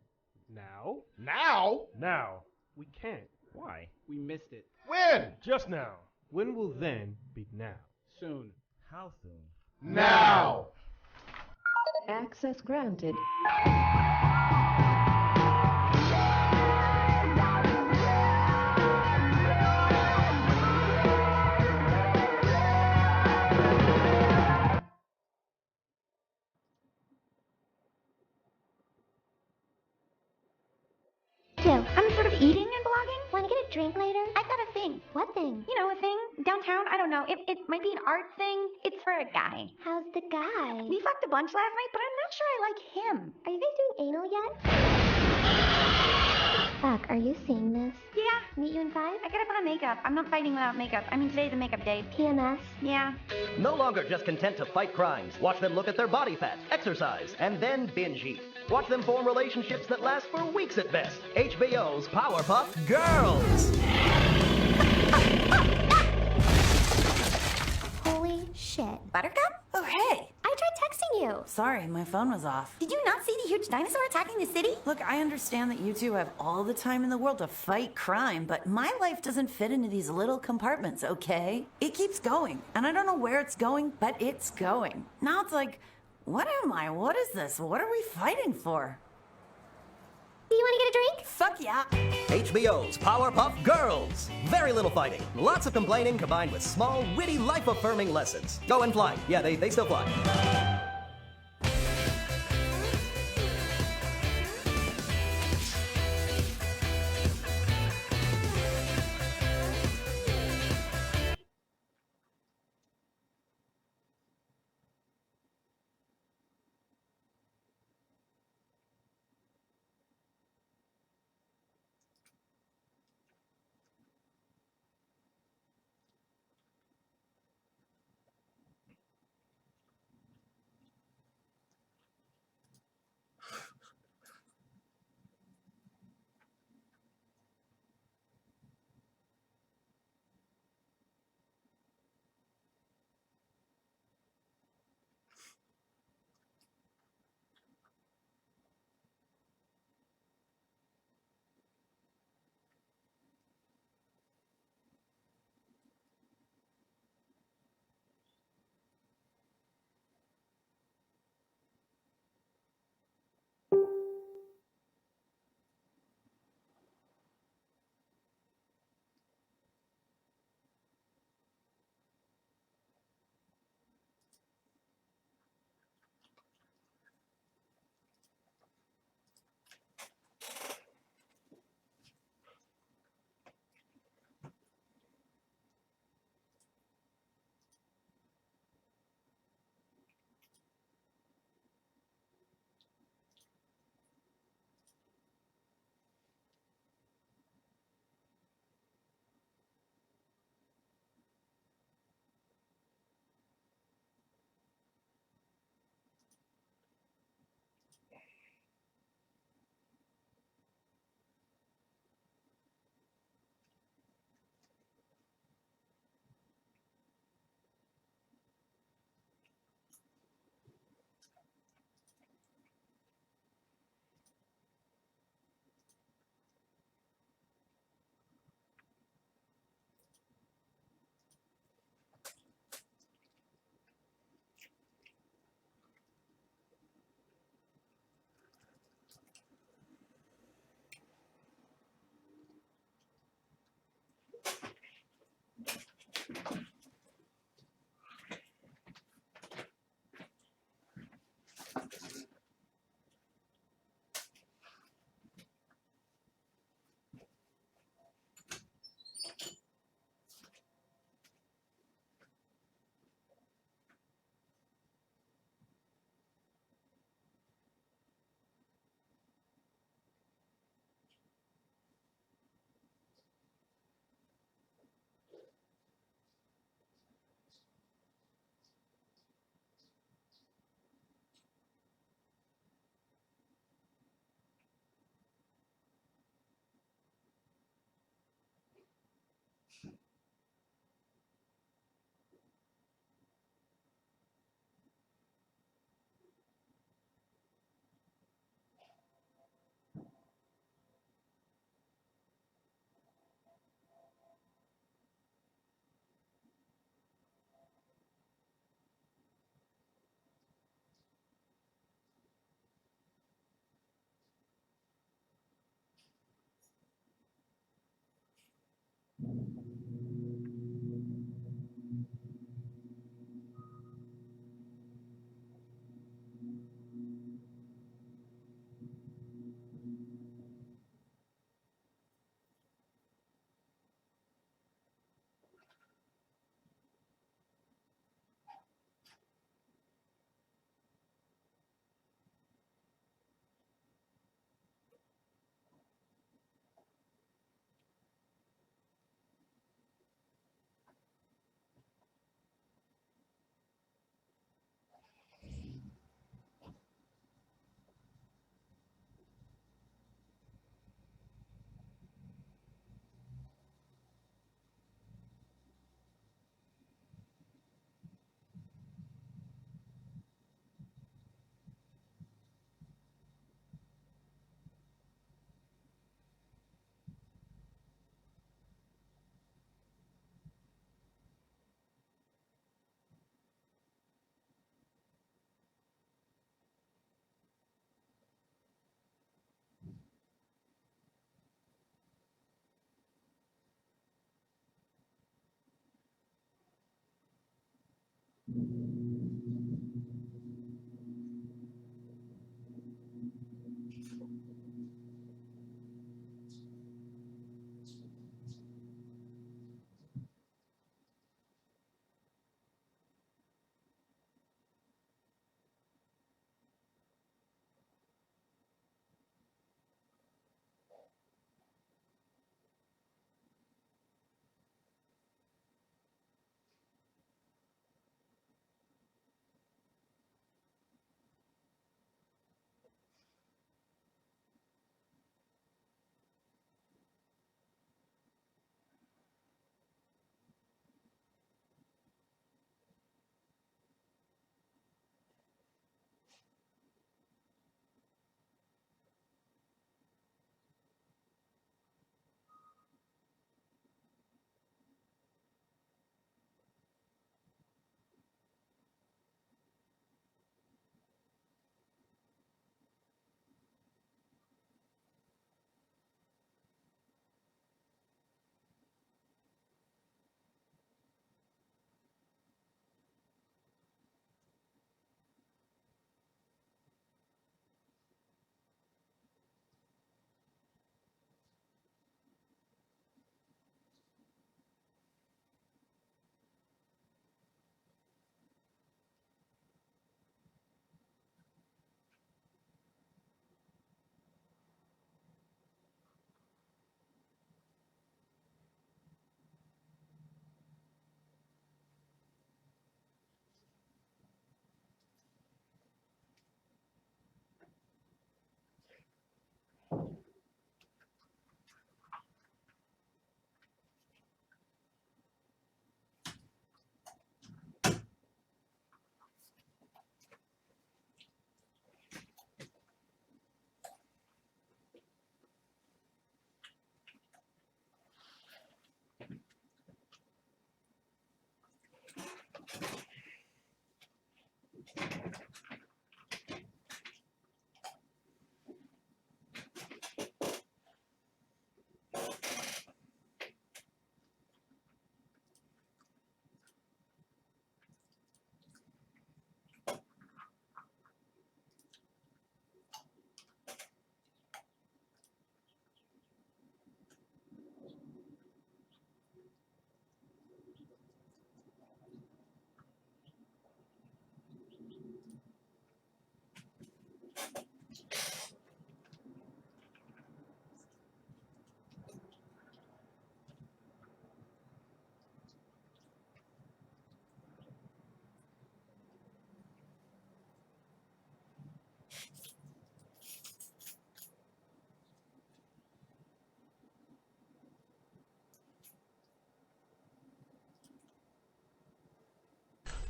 Now? Now? Now. We can't. Why? We missed it. When? Just now. When will then be now? Soon. How soon? Now! Access granted. I'm sort of eating and blogging. Want to get a drink later? I've got a thing. What thing? You know, a thing. Downtown, I don't know. It might be an art thing. It's for a guy. How's the guy? We fucked a bunch last night, but I'm not sure I like him. Are you guys doing anal yet? Fuck, are you seeing this? Yeah. Meet you in 5? I gotta put on makeup. I'm not fighting without makeup. I mean, today's a makeup day. PMS? Yeah. No longer just content to fight crimes. Watch them look at their body fat, exercise, and then binge eat. Watch them form relationships that last for weeks at best. HBO's Powerpuff Girls. Holy shit. Buttercup? Oh, hey. I tried texting you. Sorry, my phone was off. Did you not see the huge dinosaur attacking the city? Look, I understand that you two have all the time in the world to fight crime, but my life doesn't fit into these little compartments, okay? It keeps going, and I don't know where it's going, but it's going. Now it's like, what am I? What is this? What are we fighting for? Do you want to get a drink? Fuck yeah. HBO's Powerpuff Girls. Very little fighting, lots of complaining combined with small, witty, life-affirming lessons. Oh, and flying. Yeah, they still fly.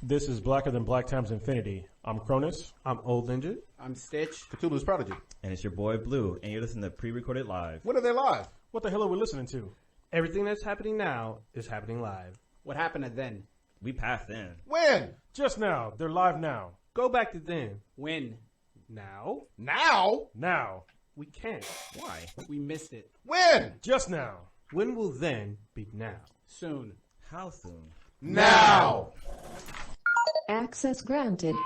This is Blacker Than Black Times Infinity. I'm Cronus. I'm Old Ninja. I'm Stitch. Cthulhu's Prodigy. And it's your boy Blue, and you're listening to Pre-Recorded Live. When are they live? What the hell are we listening to? Everything that's happening now is happening live. What happened to then? We passed in. When? Just now. They're live now. Go back to then. When? Now? Now? Now. We can't. Why? We missed it. When? Just now. When will then be now? Soon. How soon? Now! Access granted.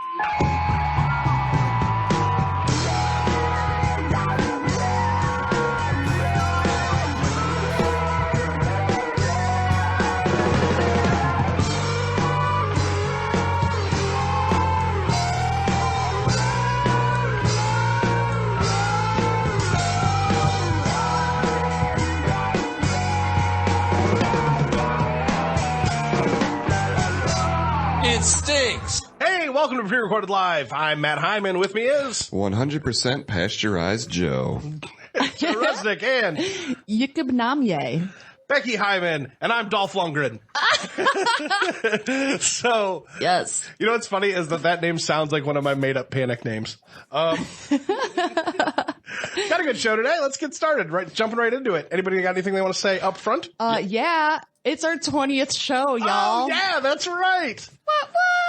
It stinks. Hey, welcome to Pre-Recorded Live. I'm Matt Hyman. With me is 100% pasteurized Joe. Joe Resnick and Jacob Namye. Becky Hyman, and I'm Dolph Lundgren. So, yes. You know what's funny is that name sounds like one of my made-up panic names. Got a good show today. Let's get started. Jumping right into it. Anybody got anything they want to say up front? Yeah. It's our 20th show, y'all. Oh, yeah, that's right.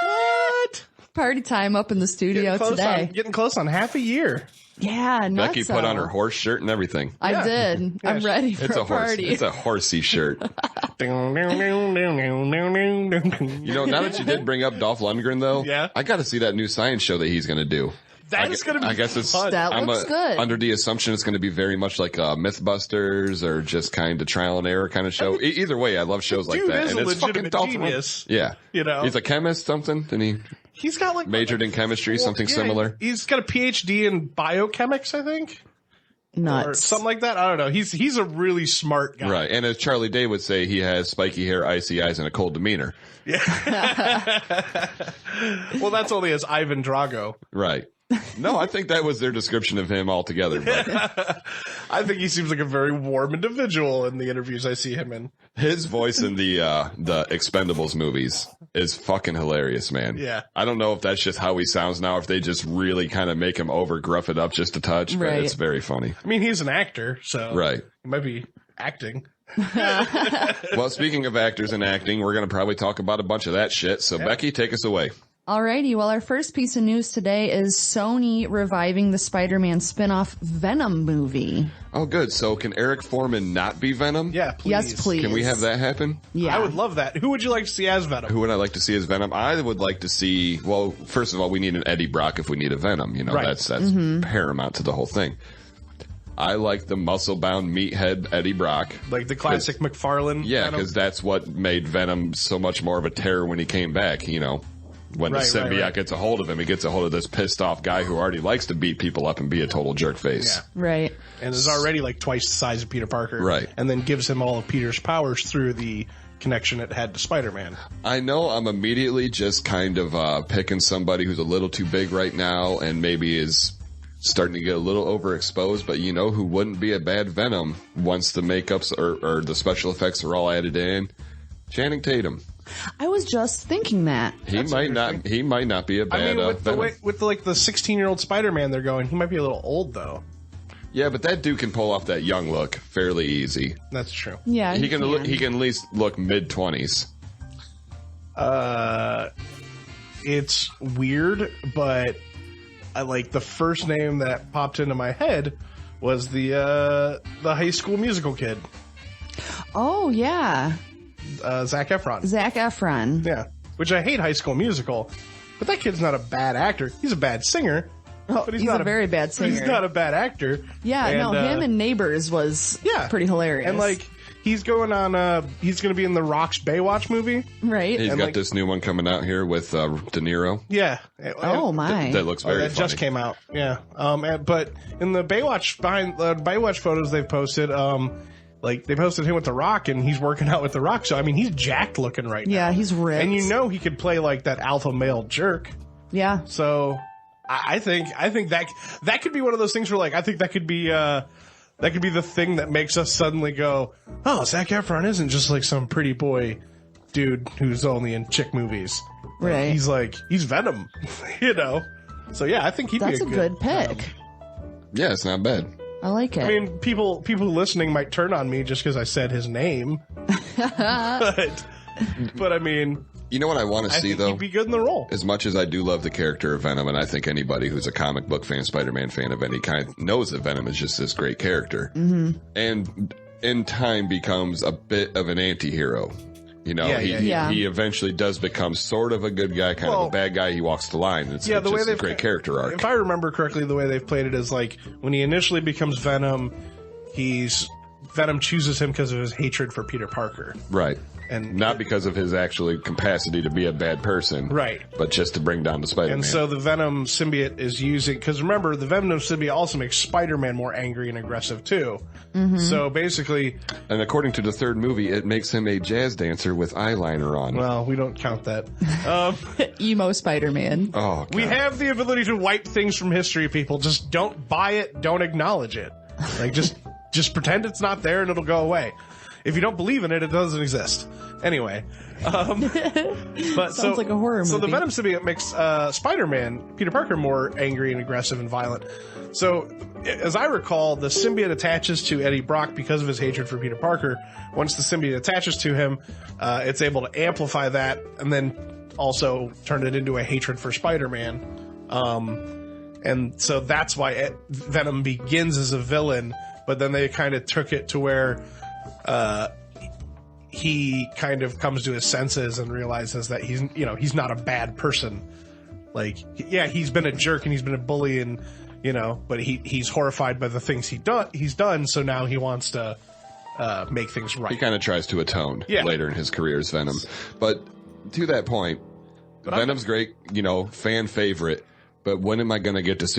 What? party time up in the studio today. Getting close on half a year. Yeah, nuts. Becky put on her horse shirt and everything. I did. I'm ready for a party. It's a horsey shirt. You know, now that you did bring up Dolph Lundgren, though, I got to see that new science show that he's going to do. That is going to be I guess it's fun. That looks good. Under the assumption it's going to be very much like Mythbusters or just kind of trial and error kind of show. Either way, I love shows like that. Is and a it's fucking legitimate genius. Yeah. You know, he's a chemist, something, and he's got majored in chemistry, something similar. He's got a PhD in biochemics, I think. Nuts. Or something like that. I don't know. He's a really smart guy. Right. And as Charlie Day would say, he has spiky hair, icy eyes, and a cold demeanor. Yeah. Well, that's only as Ivan Drago. Right. No, I think that was their description of him altogether. But I think he seems like a very warm individual in the interviews I see him in. his voice in the Expendables movies is fucking hilarious, man. Yeah. I don't know if that's just how he sounds now, if they just really kind of make him over gruff it up just a touch, but it's very funny. I mean, he's an actor, so right. He might be acting. Well, speaking of actors and acting, we're going to probably talk about a bunch of that shit. So, Becky, take us away. Alrighty, well, our first piece of news today is Sony reviving the Spider-Man spin-off Venom movie. Oh, good. So can Eric Foreman not be Venom? Yeah, please. Yes, please. Can we have that happen? Yeah. I would love that. Who would you like to see as Venom? Who would I like to see as Venom? I would like to see, well, first of all, we need an Eddie Brock if we need a Venom. You know, Right. that's paramount to the whole thing. I like the muscle-bound meathead Eddie Brock. Like the classic McFarlane Yeah, Venom? because that's what made Venom so much more of a terror when he came back, you know. When the symbiote gets a hold of him, he gets a hold of this pissed off guy who already likes to beat people up and be a total jerk face. Yeah. Right. And is already like twice the size of Peter Parker. Right. And then gives him all of Peter's powers through the connection it had to Spider-Man. I know I'm immediately just kind of picking somebody who's a little too big right now and maybe is starting to get a little overexposed, but you know who wouldn't be a bad Venom once the makeups or the special effects are all added in? Channing Tatum. I was just thinking that. He might not be a bad I mean, with the Venom. way, with the 16-year-old Spider-Man they're going, he might be a little old though. Yeah, but that dude can pull off that young look fairly easy. That's true. Yeah, he can at least look mid-20s. It's weird, but I like the first name that popped into my head was the High School Musical kid. Oh, yeah. Zac Efron. Zac Efron. Yeah. Which I hate High School Musical, but that kid's not a bad actor. He's a bad singer. Oh, but he's not a very bad singer. He's not a bad actor. Yeah, him and Neighbors was pretty hilarious. And like he's going on he's going to be in the Rock's Baywatch movie. Right. He's got this new one coming out here with De Niro. Yeah. Oh my. That looks very that funny. just came out. Yeah. But in the Baywatch Baywatch photos they've posted like they posted him with The Rock and he's working out with The Rock. So I mean he's jacked looking right now. Yeah, he's ripped. And you know he could play like that alpha male jerk. Yeah. So I think that could be one of those things where like I think that could be the thing that makes us suddenly go, oh, Zac Efron isn't just like some pretty boy dude who's only in chick movies. Right. He's Venom, you know. So yeah, I think he'd That's be a good pick. Yeah, it's not bad. I like it. I mean, people listening might turn on me just because I said his name, but I mean, you know what I want to see, though? He'd be good in the role. As much as I do love the character of Venom, and I think anybody who's a comic book fan, Spider-Man fan of any kind, knows that Venom is just this great character. Mm-hmm. And in time becomes a bit of an anti-hero. You know, he eventually does become sort of a good guy, kind of a bad guy. He walks the line. It's the way just a they've great character arc. If I remember correctly, the way they've played it is like when he initially becomes Venom, Venom chooses him because of his hatred for Peter Parker. Right. And not because of his actually capacity to be a bad person. Right. But just to bring down the Spider-Man. And so the Venom symbiote is using, because remember, the Venom symbiote also makes Spider-Man more angry and aggressive too. Mm-hmm. So basically. And according to the third movie, it makes him a jazz dancer with eyeliner on. Well, we don't count that. Emo Spider-Man. Oh, God. We have the ability to wipe things from history, people. Just don't buy it, don't acknowledge it. Like, just pretend it's not there and it'll go away. If you don't believe in it, it doesn't exist. Anyway, but sounds like a horror movie. So the Venom symbiote makes Spider-Man, Peter Parker, more angry and aggressive and violent. So, as I recall, the symbiote attaches to Eddie Brock because of his hatred for Peter Parker. Once the symbiote attaches to him, it's able to amplify that and then also turned it into a hatred for Spider-Man. And so that's why Venom begins as a villain, but then they kind of took it to where he kind of comes to his senses and realizes that he's not a bad person. Like, yeah, he's been a jerk and he's been a bully, and but he's horrified by the things he's done. So now he wants to make things right. He kind of tries to atone later in his career as Venom. But to that point, Venom's great, fan favorite. But when am I going to get to see